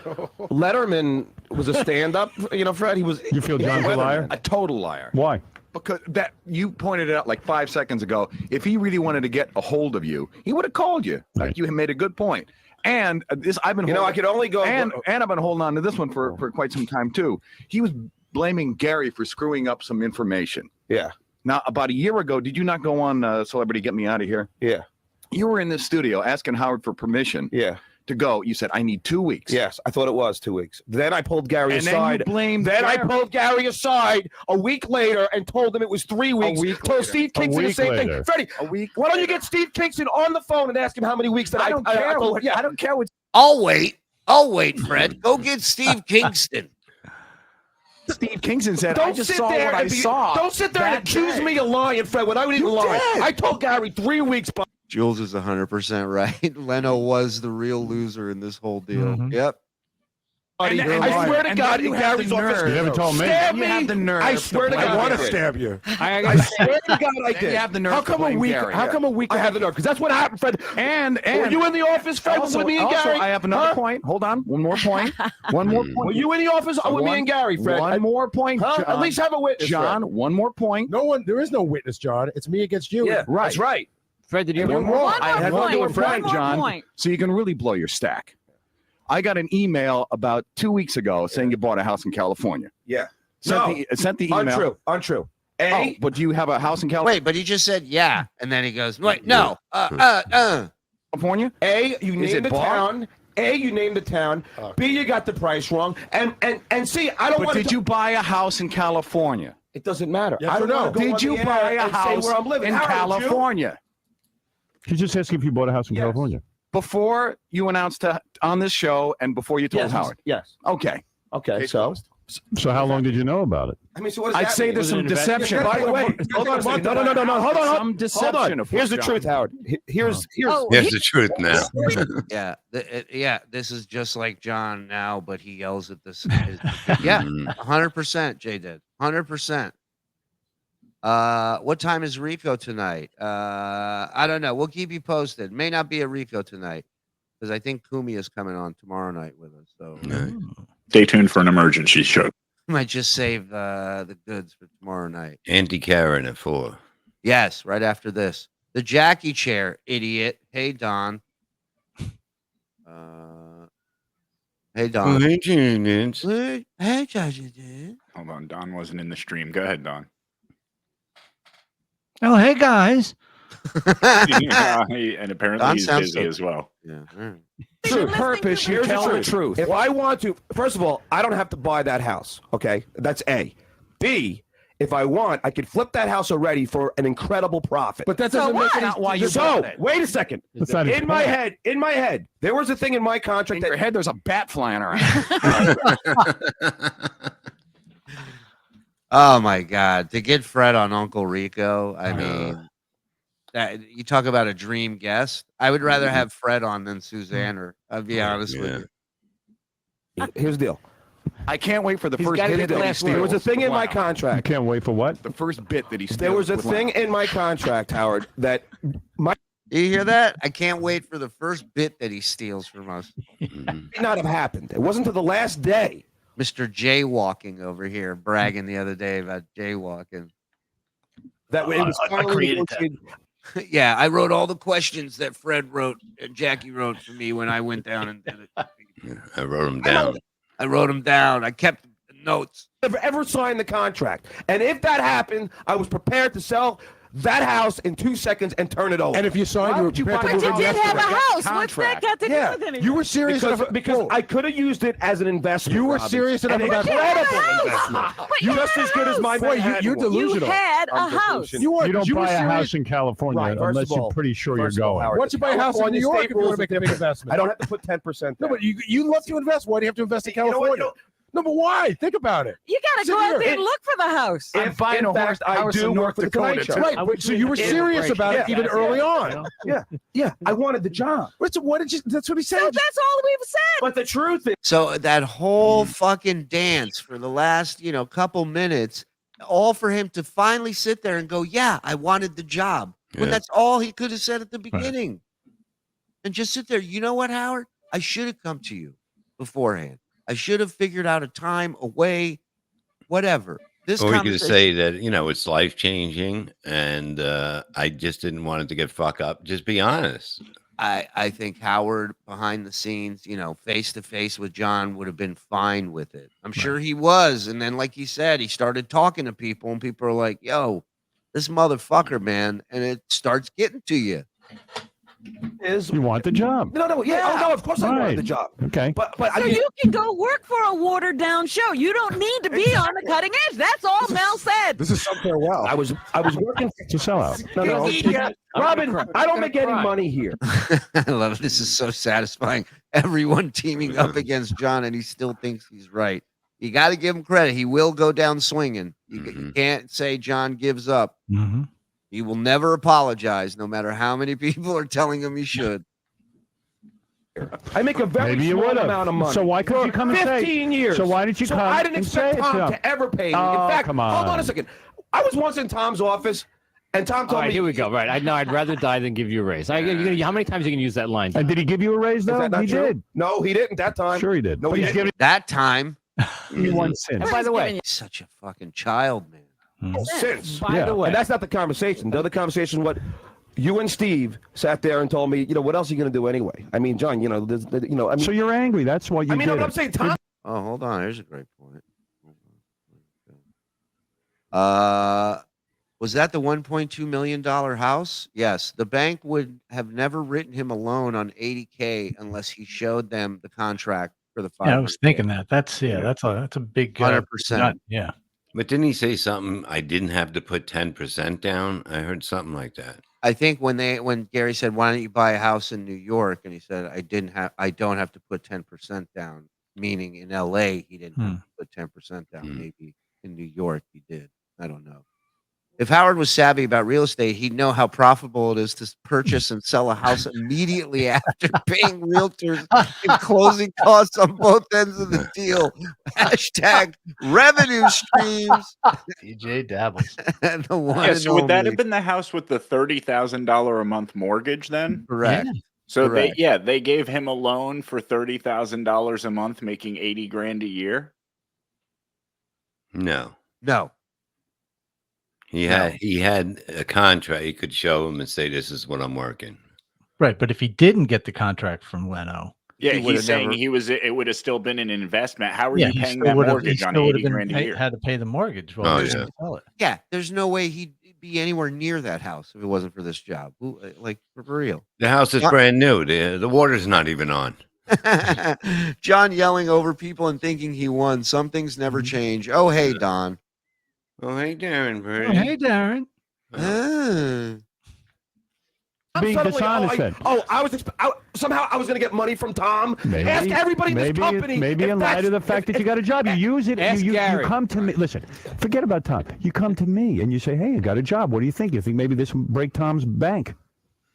S11: Letterman was a stand-up. Fred, he was.
S4: You feel John's a liar?
S9: A total liar.
S4: Why?
S9: Because that you pointed it out like 5 seconds ago. If he really wanted to get a hold of you, he would have called you. Like you made a good point. And this, I've been.
S11: I could only go.
S9: And I've been holding on to this one for quite some time too. He was blaming Gary for screwing up some information.
S11: Yeah.
S9: Now, about a year ago, did you not go on Celebrity Get Me Out of Here?
S11: Yeah.
S9: You were in the studio asking Howard for permission.
S11: Yeah.
S9: To go. You said, I need 2 weeks.
S11: Yes, I thought it was 2 weeks. Then I pulled Gary aside.
S9: I
S11: pulled Gary aside a week later and told him it was 3 weeks. Told Steve Kingston the same thing. Freddie, why don't you get Steve Kingston on the phone and ask him how many weeks that I don't care.
S9: I don't care what.
S2: I'll wait, Fred. Go get Steve Kingston.
S9: Steve Kingston said,
S11: don't
S9: I just
S11: sit
S9: saw
S11: there
S9: what I saw.
S11: Don't sit there and accuse me of lying, Fred, when I would even lie. I told Gary 3 weeks.
S2: Jules is 100% right. Leno was the real loser in this whole deal. Yep.
S11: I swear to God, in Gary's office.
S4: You never told me.
S11: Stab me.
S9: You have the nerve.
S11: I swear to God,
S12: I want to stab you.
S11: I swear to God, I did.
S9: You have the nerve.
S11: How come a week? How come a week? I have the nerve because that's what happened, Fred.
S9: And
S11: were you in the office, Fred, with me and Gary?
S9: I have another point. Hold on. One more point. One more point.
S11: Were you in the office with me and Gary, Fred?
S9: One more point. John.
S11: At least have a witness,
S9: John.
S11: Fred.
S9: One more point.
S12: No one. There is no witness, John. It's me against you.
S11: Yeah,
S9: right.
S11: That's right.
S10: Fred, did you
S9: one more? I had one more
S6: One more
S9: John.
S6: point.
S9: So you can really blow your stack. I got an email about 2 weeks ago saying you bought a house in California.
S11: Yeah.
S9: Sent the email.
S11: Untrue.
S9: But do you have a house in California?
S2: Wait, but he just said yeah, and then he goes, wait, no,
S9: California?
S11: You named the town. You named the town. B, you got the price wrong. And C, I don't want to.
S9: Did you buy a house in California?
S11: It doesn't matter.
S12: Yes
S11: I don't
S12: or no?
S11: know.
S9: Did you buy a house
S11: where I'm living?
S9: in California?
S4: He's just asking if you bought a house in California.
S9: Before you announced on this show and before you told Howard?
S11: Yes.
S9: Okay.
S11: So
S4: how long did you know about it?
S11: I mean, so what does
S9: I'd
S11: that
S9: say
S11: mean?
S9: there's some deception.
S11: By the way, hold on. No. Hold on.
S9: Some deception.
S11: Here's the truth, Howard. Here's
S3: Here's the truth now.
S2: yeah. This is just like John now, but he yells at this. 100%. Jay did 100%. What time is Rico tonight? I don't know. We'll keep you posted. May not be a Rico tonight because I think Kumi is coming on tomorrow night with us. So
S8: stay tuned for an emergency show.
S2: Might just save the goods for tomorrow night.
S3: Auntie Karen at 4.
S2: Yes, right after this. The Jackie chair, idiot. Hey Don. Hey Don.
S3: Hey, Juniors.
S2: Hey, Judge.
S8: Hold on, Don wasn't in the stream. Go ahead, Don.
S7: Oh, hey guys.
S8: And apparently
S2: Don
S8: he's
S2: sounds
S8: busy as well.
S2: Yeah.
S11: Truth. Purpose. You tell the truth. If I want to, first of all, I don't have to buy that house. Okay, that's A. B. If I want, I could flip that house already for an incredible profit. But that doesn't make
S9: Not why you
S11: so.
S9: bought it.
S11: Wait a second. In my head, there was a thing in my contract.
S9: In your head, there's a bat flying around.
S2: Oh my God! To get Fred on Uncle Rico, I mean, you talk about a dream guest. I would rather have Fred on than Suzanne. Or I'll be honest with you.
S11: Here's the deal.
S9: I can't wait for the first
S11: gotta
S9: bit
S11: get
S9: that he
S11: there
S9: steals.
S11: was a thing in my
S4: You
S11: contract.
S4: can't wait for what?
S9: The first bit that he steals.
S11: There was a
S9: with
S11: thing
S9: Leno.
S11: in my contract, Howard, that my
S2: You hear that? I can't wait for the first bit that he steals from us.
S11: may not have happened. It wasn't until the last day.
S2: Mr. Jaywalking over here, bragging the other day about jaywalking.
S11: That way it was finally negotiated.
S2: Yeah, I wrote all the questions that Fred wrote and Jackie wrote for me when I went down and did it.
S3: I wrote them down.
S2: I wrote them down. I kept notes.
S11: Never ever signed the contract. And if that happened, I was prepared to sell that house in 2 seconds and turn it over.
S12: And if you signed, you were prepared to
S6: But
S12: move
S6: you
S12: in
S6: did have a
S12: yesterday.
S6: house. What's that got to do with anything?
S12: You were serious
S11: because I could have used it as an investment.
S12: You were
S11: Robin.
S12: serious enough
S11: An
S12: about
S11: incredible investment.
S6: You
S11: Just as good as my Manhattan
S12: you're
S11: was.
S12: delusional.
S6: You had a house.
S12: You
S4: don't
S12: were
S4: buy a
S12: serious.
S4: house in California
S11: Right,
S4: unless
S11: first of
S4: you're
S11: all-
S4: pretty sure you're
S11: first of all,
S4: going.
S11: Howard,
S12: Why don't you buy a house in
S11: California
S12: New York
S11: state
S12: if you want
S11: rules
S12: to make
S11: are
S12: a big
S11: different.
S12: investment?
S11: I don't have to put 10%
S12: No,
S11: down.
S12: but you love to invest. Why do you have to invest in
S11: You know what?
S12: California? No, but why? Think about it.
S6: You got to
S12: Sit
S6: go out
S12: here.
S6: there and look for the house.
S11: If, in fact, I do work for the Tonight Show.
S12: Right, but so you were serious about it even early on.
S11: Yeah, I wanted the job.
S12: What did you? That's what he said.
S6: So that's all we've said.
S11: But the truth is,
S2: So that whole fucking dance for the last, couple minutes, all for him to finally sit there and go, yeah, I wanted the job. When
S3: Yeah.
S2: that's all he could have said at the beginning. And just sit there. You know what, Howard? I should have come to you beforehand. I should have figured out a time, a way, whatever. This
S3: Or we could
S2: conversation-
S3: say that, it's life changing and I just didn't want it to get fucked up. Just be honest.
S2: I think Howard behind the scenes, face to face with John would have been fine with it. I'm sure he was. And then, like he said, he started talking to people and people are like, yo, this motherfucker, man. And it starts getting to you.
S4: You want the job.
S11: no, of course I wanted the job.
S4: Okay.
S11: But
S6: So you can go work for a watered down show. You don't need to be on the cutting edge. That's all Mel said.
S12: This is so farewell.
S11: I was working.
S4: It's a sellout.
S11: No. Robin, I don't make any money here.
S2: I love it. This is so satisfying. Everyone teaming up against John, and he still thinks he's right. You got to give him credit. He will go down swinging. You can't say John gives up.
S7: Mm-hmm.
S2: He will never apologize, no matter how many people are telling him he should.
S11: I make a very
S4: Maybe you
S11: small
S4: would have.
S11: amount of money.
S4: So why couldn't you come and say?
S11: 15 years.
S4: So why didn't you
S11: So
S4: come
S11: I didn't
S4: and
S11: expect
S4: say it
S11: Tom
S4: to him?
S11: to ever pay me.
S4: Oh,
S11: In fact,
S4: come on.
S11: hold on a second. I was once in Tom's office, and Tom
S10: All
S11: told
S10: right,
S11: me.
S10: here we go. Right. I'd rather die than give you a raise. How many times are you going to use that line?
S4: And did he give you a raise,
S11: Is
S4: though?
S11: that not
S4: He
S11: true?
S4: did.
S11: No, he didn't that time.
S4: Sure he did.
S11: No,
S4: But
S11: he
S4: he's
S11: didn't.
S4: giving
S2: That time,
S4: you one since.
S10: And by the way,
S2: he's such a fucking child, man.
S11: Since.
S10: by the way,
S11: And that's not the conversation. The other conversation, what you and Steve sat there and told me, what else are you going to do anyway? I mean, John, I mean.
S4: So you're angry. That's why you
S11: I mean,
S4: did
S11: no,
S4: it.
S11: I'm saying Tom.
S2: Oh, hold on. Here's a great point. Was that the $1.2 million house? Yes. The bank would have never written him a loan on $80K unless he showed them the contract for the $500K.
S7: Yeah, I was thinking that. That's a big
S2: 100%.
S7: nut. Yeah.
S3: But didn't he say something? I didn't have to put 10% down. I heard something like that.
S2: I think when Gary said, "Why don't you buy a house in New York?" and he said, "I don't have to put 10% down," meaning in LA he didn't have to put 10% down. Maybe in New York he did. I don't know. If Howard was savvy about real estate, he'd know how profitable it is to purchase and sell a house immediately after paying realtors and closing costs on both ends of the deal. Hashtag revenue streams.
S7: DJ dabbles.
S2: The one
S8: Yeah, so would that
S2: only.
S8: have been the house with the $30,000 a month mortgage then?
S2: Correct.
S7: Yeah.
S8: So
S2: Correct.
S8: they gave him a loan for $30,000 a month, making 80 grand a year.
S3: No.
S2: No.
S3: He had a contract. He could show him and say, "This is what I'm working."
S7: Right. But if he didn't get the contract from Leno,
S8: Yeah,
S2: He would've
S8: he's saying
S2: never-
S8: it would have still been an investment. How are
S7: yeah,
S8: you
S7: he
S8: paying
S7: still
S8: that
S7: would have
S8: mortgage on 80 grand a year?
S7: had to pay the mortgage.
S3: Oh,
S7: he was
S3: yeah.
S7: gonna sell it.
S2: Yeah, there's no way he'd be anywhere near that house if it wasn't for this job. Like for real.
S3: The house is brand new. The water's not even on.
S2: John yelling over people and thinking he won. Some things never change. Oh, hey, Don.
S3: Oh, hey, Darren,
S7: Oh,
S3: Birdie.
S7: hey, Darren.
S4: Being
S11: Suddenly,
S4: dishonest then.
S11: Somehow I was going to get money from Tom.
S4: Maybe,
S11: Ask everybody in this company.
S4: Maybe in light of the fact that you got a job, you use it.
S10: Ask
S4: You
S10: Gary.
S4: come to me. Listen, forget about Tom. You come to me and you say, "Hey, I got a job. What do you think? You think maybe this will break Tom's bank?"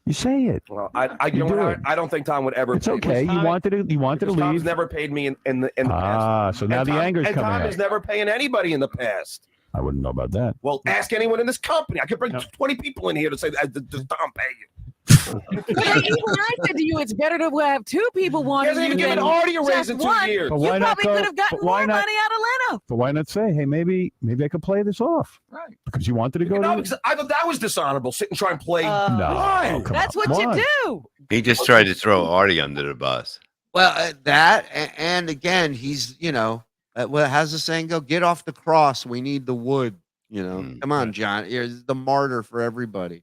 S4: You say it.
S11: Well,
S4: You do it.
S11: I don't think Tom would ever.
S4: It's
S11: pay
S4: okay.
S11: me.
S4: You wanted to
S11: Because Tom's
S4: leave.
S11: never paid me in the past.
S4: So now
S11: And
S4: the
S11: Tom-
S4: anger's
S11: and
S4: coming
S11: Tom
S4: out.
S11: is never paying anybody in the past.
S4: I wouldn't know about that.
S11: Well, ask anyone in this company. I could bring 20 people in here to say, "Does Tom pay you?"
S6: But even I said to you, it's better to have two people
S11: He
S6: wanting
S11: hasn't
S6: you
S11: even given
S6: than
S11: Artie a raise
S6: just
S11: in 2
S6: one.
S11: years.
S4: But
S6: You
S4: why not
S6: probably
S4: go-
S6: could have gotten
S4: but why
S6: more
S4: not-
S6: money out of Leno.
S4: But why not say, "Hey, maybe I could play this off"?
S11: Right.
S4: Because you wanted to go
S11: No,
S4: to.
S11: because I thought that was dishonorable. Sit and try and play.
S4: No,
S11: Why?
S4: come
S6: That's
S4: on.
S6: what
S4: Why?
S6: you do.
S3: He just tried to throw Artie under the bus.
S2: Well, and again, he's well, how's the saying go? Get off the cross. We need the wood. Come on, John. He's the martyr for everybody.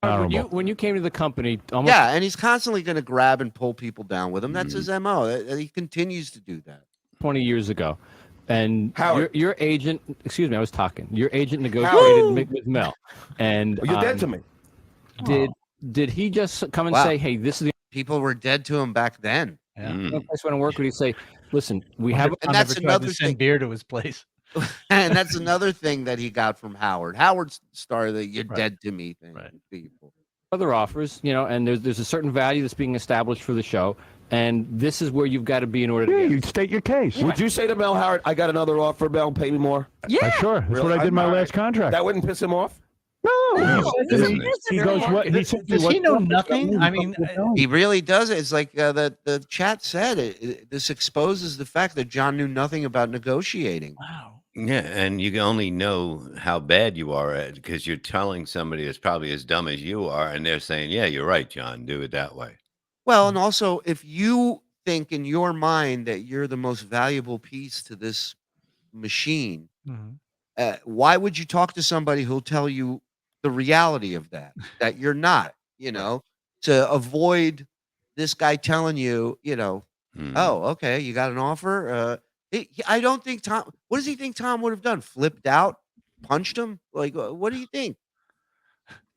S10: When you came to the company,
S2: yeah, and he's constantly going to grab and pull people down with him. That's his MO. He continues to do that.
S10: 20 years ago, and your agent. Excuse me, I was talking. Your agent negotiated with Mel, and
S11: you're dead to me.
S10: Did he just come and say, "Hey, this is the
S2: people were dead to him back then"?
S10: Yeah. The place want to work. Would he say, "Listen, we have"?
S2: And that's another thing.
S7: Beer to his place.
S2: And that's another thing that he got from Howard. Howard started the "you're dead to me" thing. Right. People.
S10: Other offers, and there's a certain value that's being established for the show, and this is where you've got to be in order to get
S4: you state your case.
S11: Would you say to Mel Howard, "I got another offer, Mel, pay me more"?
S4: Yeah, sure. That's what I did in my last contract.
S11: That wouldn't piss him off.
S4: No,
S7: he goes. What? Does he know nothing? I mean,
S2: he really does. It's like the chat said. This exposes the fact that John knew nothing about negotiating.
S7: Wow.
S3: Yeah, and you only know how bad you are at because you're telling somebody that's probably as dumb as you are, and they're saying, "Yeah, you're right, John. Do it that way."
S2: Well, and also, if you think in your mind that you're the most valuable piece to this machine, why would you talk to somebody who'll tell you the reality of that you're not, to avoid this guy telling you, oh, okay, you got an offer. I don't think Tom, what does he think Tom would have done? Flipped out, punched him? Like, what do you think?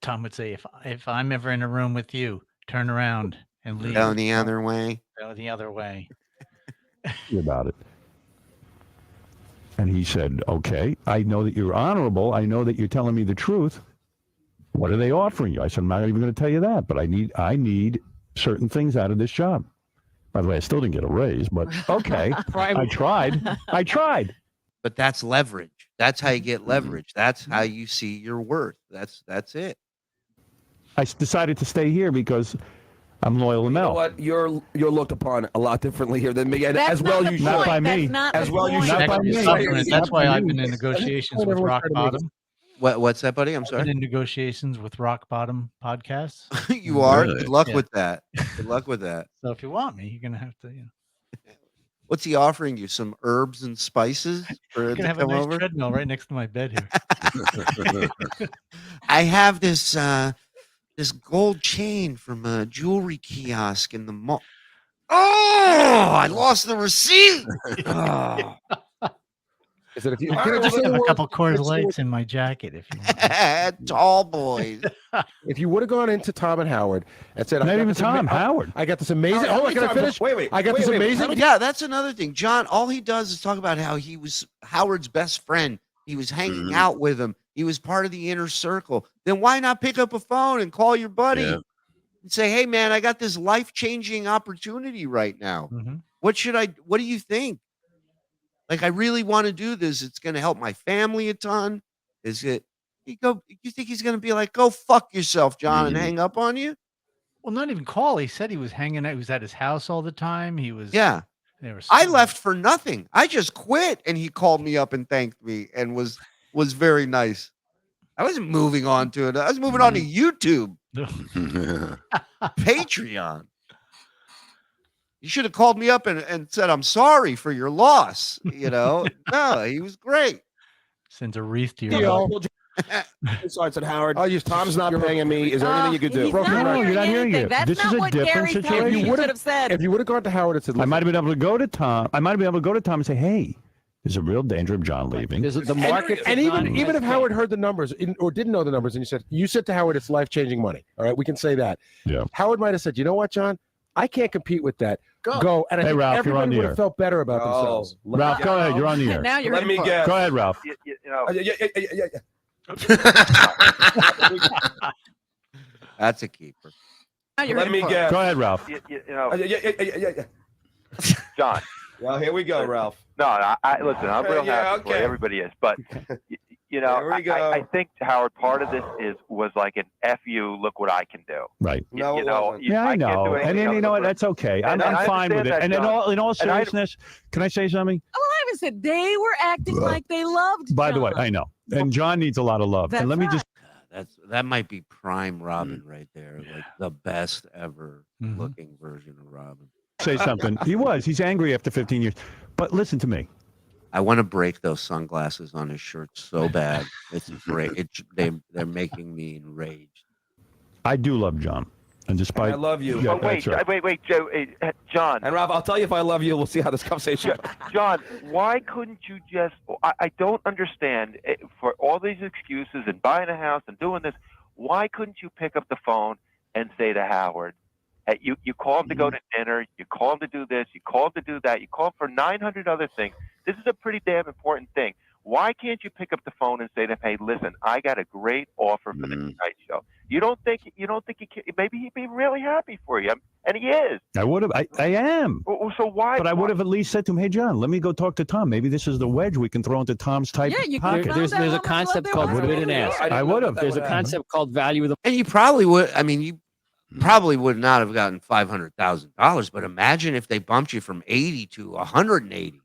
S7: Tom would say, if I'm ever in a room with you, turn around and leave.
S2: Go the other way.
S7: Go the other way.
S4: About it. And he said, okay, I know that you're honorable. I know that you're telling me the truth. What are they offering you? I said, I'm not even going to tell you that, but I need certain things out of this job. By the way, I still didn't get a raise, but okay. I tried.
S2: But that's leverage. That's how you get leverage. That's how you see your worth. That's it.
S4: I decided to stay here because I'm loyal to Mel.
S11: You know what? You're looked upon a lot differently here than me, and
S6: That's
S11: as well
S6: not
S11: you
S6: the
S11: should.
S6: point.
S4: Not by me.
S6: That's
S11: As well you
S6: not the
S11: should.
S6: point.
S11: Not by me.
S7: That's why I've been in negotiations with Rock Bottom.
S2: What's that, buddy? I'm sorry.
S7: I've been in negotiations with Rock Bottom podcasts.
S2: You are.
S3: Really?
S2: Good luck with that. Good luck with that.
S7: So if you want me, you're gonna have to.
S2: What's he offering you? Some herbs and spices for
S7: You're
S2: it
S7: gonna
S2: to
S7: have a
S2: come
S7: nice
S2: over?
S7: treadmill right next to my bed here.
S2: I have this gold chain from a jewelry kiosk in the mall. Oh, I lost the receipt. Oh.
S12: Is it if you
S7: I just have a couple Coors Lights in my jacket if you want.
S2: Tall boys.
S12: If you would have gone into Tom and Howard and said,
S4: Not even Tom, Howard.
S12: I got this amazing.
S11: How
S12: Oh,
S11: many
S12: can I
S11: times-
S12: finish?
S11: wait,
S12: I got this amazing.
S2: Yeah, that's another thing. John, all he does is talk about how he was Howard's best friend. He was hanging out with him. He was part of the inner circle. Then why not pick up a phone and call your buddy and say, "Hey, man, I got this life-changing opportunity right now. What do you think? Like, I really want to do this. It's going to help my family a ton." You think he's going to be like, "Go fuck yourself, John," and hang up on you?
S7: Well, not even call. He said he was hanging out. He was at his house all the time. He was.
S2: Yeah. I left for nothing. I just quit, and he called me up and thanked me and was very nice. I wasn't moving on to it. I was moving on to YouTube, Patreon. You should have called me up and said, "I'm sorry for your loss." No, he was great.
S7: Sends a wreath to your
S11: So I said, Howard, Tom's not paying me. Is there anything you could do?
S4: No, you're not hearing it.
S6: That's
S4: This is
S6: not
S4: a
S6: what
S4: different
S6: Gary
S4: situation.
S6: You should have said.
S12: If you would have gone to Howard and said,
S4: I might have been able to go to Tom. I might have been able to go to Tom and say, "Hey, there's a real danger of John leaving."
S10: There's the market,
S12: and even if Howard heard the numbers or didn't know the numbers, and you said to Howard, "It's life-changing money." All right, we can say that.
S4: Yeah.
S12: Howard might have said, "You know what, John? I can't compete with that. Go." And I think
S4: Ralph, you're on
S12: everybody
S4: the
S12: would
S4: air.
S12: have felt better about themselves.
S4: Ralph, go ahead. You're on the air.
S6: Now you're
S11: Let me guess.
S4: Go ahead, Ralph.
S2: That's a keeper.
S6: Now you're
S11: Let me guess.
S4: Go ahead, Ralph.
S5: John.
S11: Well, here we go, Ralph.
S5: No, I listen. I'm real happy for you. Everybody is, but
S11: Here we go.
S5: I think Howard, part of this was like an "F you, look what I can do."
S4: Right.
S11: No, it wasn't.
S4: Yeah, I know.
S5: can't do
S4: And
S5: anything
S4: then, you
S5: else
S4: know what?
S5: but-
S4: That's okay. I'm
S5: I
S4: fine with it.
S5: understand
S4: And
S5: that,
S4: in all
S5: John. And I-
S4: seriousness, can I say something?
S6: Oh, I haven't said they were acting like they loved.
S4: By the way,
S6: John.
S4: I know. And John needs a lot of love.
S6: That's
S4: And let me
S6: right.
S4: just
S2: That might be prime Robin right there, like the best ever looking version of Robin.
S4: say something. He was. He's angry after 15 years. But listen to me.
S2: I want to break those sunglasses on his shirt so bad. It's they're making me enraged.
S4: I do love John. And despite
S11: I love you.
S4: Yeah,
S5: wait, Joe, John.
S11: And Ralph, I'll tell you if I love you. We'll see how this conversation goes.
S5: John, why couldn't you just? I don't understand. For all these excuses and buying a house and doing this, why couldn't you pick up the phone and say to Howard, you call him to go to dinner, you call him to do this, you call him to do that, you call him for 900 other things. This is a pretty damn important thing. Why can't you pick up the phone and say to him, hey, listen, I got a great offer for the Tonight Show? You don't think he can, maybe he'd be really happy for you, and he is.
S4: I would have. I am.
S5: So why?
S4: But I would have at least said to him, "Hey, John, let me go talk to Tom. Maybe this is the wedge we can throw into Tom's type pocket."
S10: There's a concept called bid ask.
S4: I would have.
S10: There's a concept called value of the.
S2: And you probably would. I mean, you probably would not have gotten $500,000. But imagine if they bumped you from 80 to 180,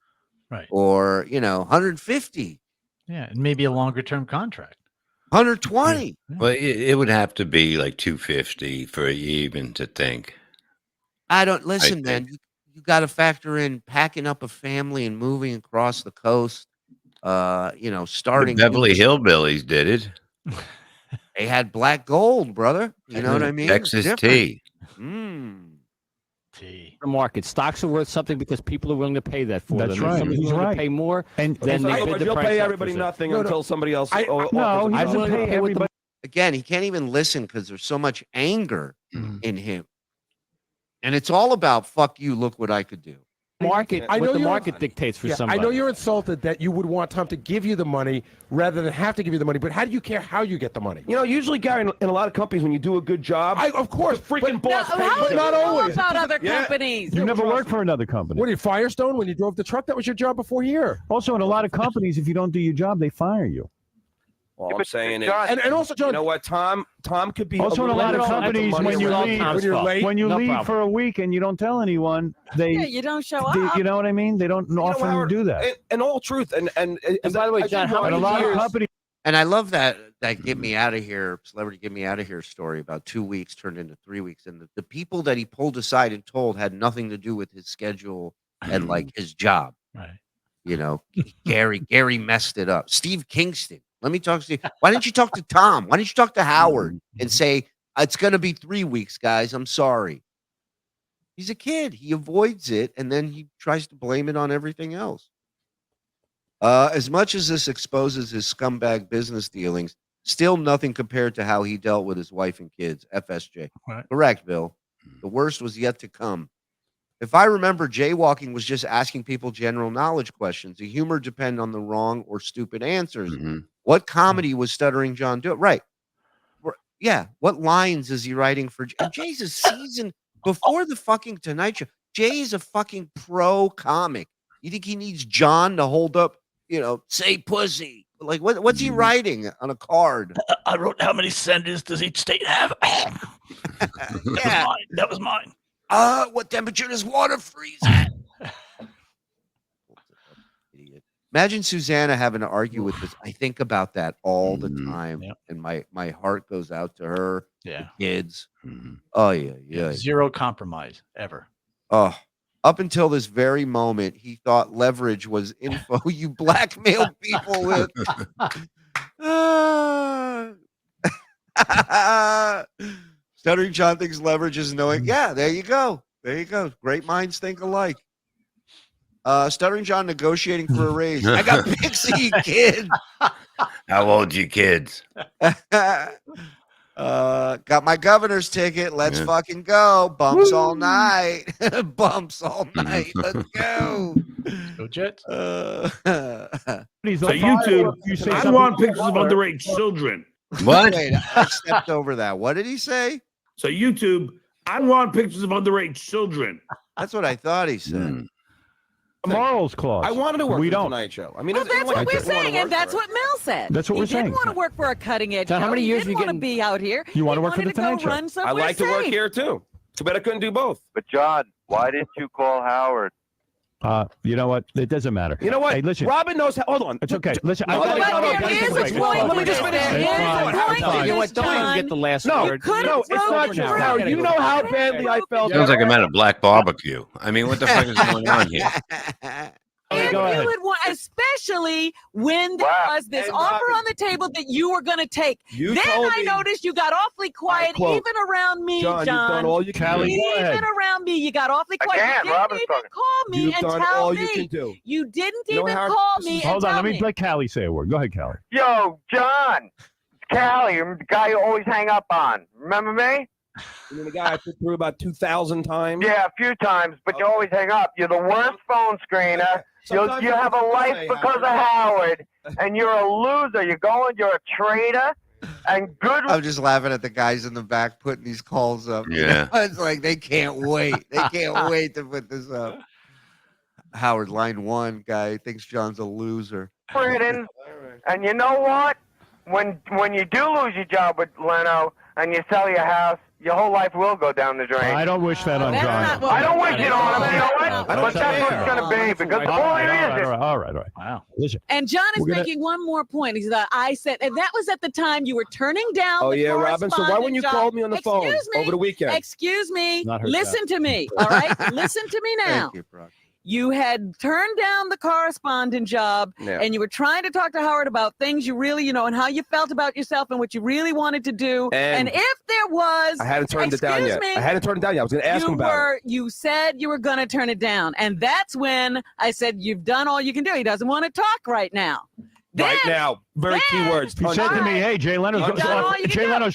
S7: right?
S2: Or 150.
S7: Yeah, and maybe a longer term contract.
S2: 120.
S3: Well, it would have to be like 250 for you even to think.
S2: I don't listen, man. You got to factor in packing up a family and moving across the coast. Starting.
S3: The Beverly Hillbillies did it.
S2: They had black gold, brother. You know what I mean?
S3: Texas tea.
S10: The market stocks are worth something because people are willing to pay that for
S4: That's
S10: them.
S4: right.
S10: If somebody's
S4: He's
S10: willing
S4: right.
S10: to pay more,
S4: and
S10: then they bid the
S11: you'll
S10: price
S11: pay
S10: up
S11: everybody
S10: for
S11: nothing
S10: it.
S11: until somebody else.
S10: No,
S11: I'm
S10: willing to pay everybody.
S2: Again, he can't even listen because there's so much anger in him, and it's all about "fuck you." Look what I could do.
S10: Market. What the market dictates for somebody.
S12: I know you're insulted that you would want Tom to give you the money rather than have to give you the money, but how do you care how you get the money?
S11: Usually, Gary, in a lot of companies, when you do a good job,
S12: of course,
S11: freaking boss.
S6: How do
S12: not
S6: you know
S12: always.
S6: about other companies?
S4: You never worked for another company.
S12: What are you, Firestone? When you drove the truck, that was your job before here.
S4: Also, in a lot of companies, if you don't do your job, they fire you.
S11: All I'm saying is,
S12: and also, John,
S11: you know what, Tom could be.
S4: Also, in a lot of companies, when you leave for a week and you don't tell anyone,
S6: you don't show up.
S4: You know what I mean? They don't often do that.
S11: In all truth, and
S10: by the way, John, how many
S4: companies?
S2: And I love that "Get Me Out of Here," Celebrity Get Me Out of Here story about 2 weeks turned into 3 weeks. And the people that he pulled aside and told had nothing to do with his schedule and like his job.
S7: Right.
S2: Gary messed it up. Steve Kingston. Let me talk to you. Why didn't you talk to Tom? Why didn't you talk to Howard and say, it's going to be 3 weeks, guys. I'm sorry. He's a kid. He avoids it, and then he tries to blame it on everything else. As much as this exposes his scumbag business dealings, still nothing compared to how he dealt with his wife and kids. FSJ.
S7: Right.
S2: Correct, Bill. The worst was yet to come. If I remember, jaywalking was just asking people general knowledge questions. The humor depended on the wrong or stupid answers. What comedy was Stuttering John doing? Right. Yeah. What lines is he writing for? And Jay's a season before the fucking Tonight Show. Jay is a fucking pro comic. You think he needs John to hold up, say pussy? Like, what's he writing on a card?
S7: I wrote how many senators does each state have?
S2: Yeah.
S7: That was mine.
S2: What temperature does water freeze at? Idiot. Imagine Susanna having to argue with this. I think about that all the time, and my heart goes out to her.
S7: Yeah,
S2: the kids. Oh yeah.
S7: Zero compromise ever.
S2: Oh, up until this very moment, he thought leverage was info you blackmail people with. Stuttering John thinks leverage is knowing. Yeah, there you go. Great minds think alike. Stuttering John negotiating for a raise. I got Pixie, kid.
S3: How old you kids?
S2: Got my governor's ticket. Let's fucking go. Bumps all night. Bumps all night. Let's go.
S7: Go Jets.
S14: So YouTube, I want pictures of underage children.
S3: What?
S2: Wait, I stepped over that. What did he say?
S14: So YouTube, I want pictures of underage children.
S2: That's what I thought he said.
S4: Morals clause.
S11: I wanted to work
S4: we
S11: for the
S4: don't.
S11: Tonight Show. I mean,
S6: Well, that's what we're saying, and that's what Mel said.
S4: That's what we're saying.
S6: He didn't want to work for a cutting-edge
S10: John, how many years
S6: he
S10: you
S6: didn't want to be out here.
S4: You want to
S6: He
S4: work for the
S6: wanted to
S4: Tonight
S6: go
S4: Show?
S6: run
S11: I
S6: somewhere
S11: like to work
S6: safe.
S11: here too. Too bad I couldn't do both.
S5: But John, why didn't you call Howard?
S4: You know what? It doesn't matter.
S11: You know what?
S4: Hey, listen.
S11: Robin knows how. Hold on.
S4: It's okay. Listen.
S11: No,
S10: Let me just finish.
S7: You know what?
S10: Don't even get the last word.
S11: No, it's not true. Howard, you know how badly I felt.
S3: Sounds like I'm at a black barbecue. I mean, what the fuck is going on here?
S6: And you would want, especially when there was this offer on the table that you were going to take. Then I noticed you got awfully quiet, even around me, John.
S11: You've done all you can.
S6: Even around me, you got awfully quiet. You didn't even call me and tell me. You didn't even call me.
S4: Hold on, let Callie say a word. Go ahead, Callie.
S5: Yo, John, it's Callie, the guy you always hang up on. Remember me?
S11: You mean the guy I put through about 2,000 times?
S5: Yeah, a few times, but you always hang up. You're the worst phone screener. You have a life because of Howard, and you're a loser. You're a traitor, and good.
S2: I'm just laughing at the guys in the back putting these calls up.
S3: Yeah.
S2: It's like they can't wait. They can't wait to put this up. Howard, line 1 guy thinks John's a loser.
S5: And you know what? When you do lose your job with Leno and you sell your house, your whole life will go down the drain.
S4: I don't wish that on John.
S5: I don't wish it on him. You know what? But that's what it's going to be because all it is.
S4: All right. Wow. Listen.
S6: And John is making one more point. He's like, I said, and that was at the time you were turning down.
S11: Oh, yeah, Robin. So why wouldn't you call me on the phone over the weekend?
S6: Excuse me. Listen to me. All right. Listen to me now.
S2: Thank you, Brock.
S6: You had turned down the correspondent job, and you were trying to talk to Howard about things you really, and how you felt about yourself and what you really wanted to do. And if there was,
S11: I hadn't turned it down yet. I hadn't turned it down yet. I was going to ask him about it.
S6: You said you were going to turn it down, and that's when I said you've done all you can do. He doesn't want to talk right now.
S11: Right now, very key words.
S4: He said to me, "Hey, Jay Leno's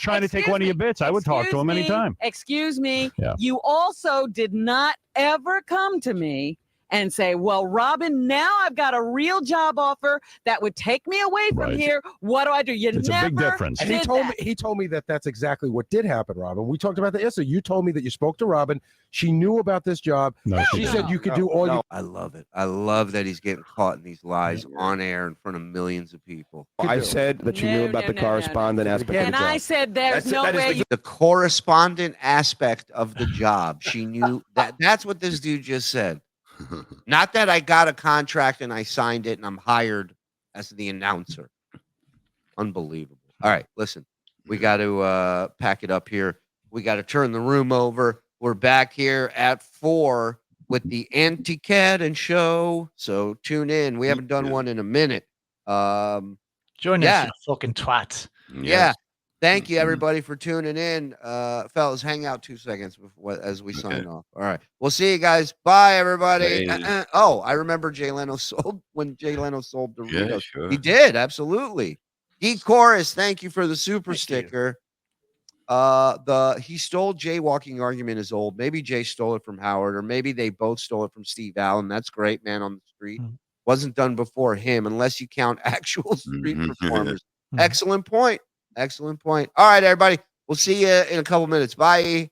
S4: trying to take one of your bits. I would talk to him anytime."
S6: Excuse me. Yeah. You also did not ever come to me and say, well, Robin, now I've got a real job offer that would take me away from here. What do I do?
S4: It's a big difference.
S12: And he told me that that's exactly what did happen, Robin. We talked about the issue. You told me that you spoke to Robin. She knew about this job. She said you could do all you.
S2: I love it. I love that he's getting caught in these lies on air in front of millions of people.
S11: I said that she knew about the correspondent aspect of the
S6: And
S11: job.
S6: I said there's no way.
S2: The correspondent aspect of the job. She knew that. That's what this dude just said. Not that I got a contract and I signed it and I'm hired as the announcer. Unbelievable. All right, listen, we got to pack it up here. We got to turn the room over. We're back here at 4 with the Anti-Cad and show. So tune in. We haven't done one in a minute.
S7: Join us, you fucking twats.
S2: Yeah. Thank you, everybody, for tuning in. Fellas, hang out 2 seconds as we sign off. All right. We'll see you guys. Bye, everybody. Oh, I remember Jay Leno sold Doritos.
S3: Yeah, sure.
S2: He did. Absolutely. Geek Chorus, thank you for the super sticker. He stole jaywalking argument is old. Maybe Jay stole it from Howard, or maybe they both stole it from Steve Allen. That's great, man on the street. Wasn't done before him, unless you count actual street performers. Excellent point. Excellent point. All right, everybody. We'll see you in a couple minutes. Bye.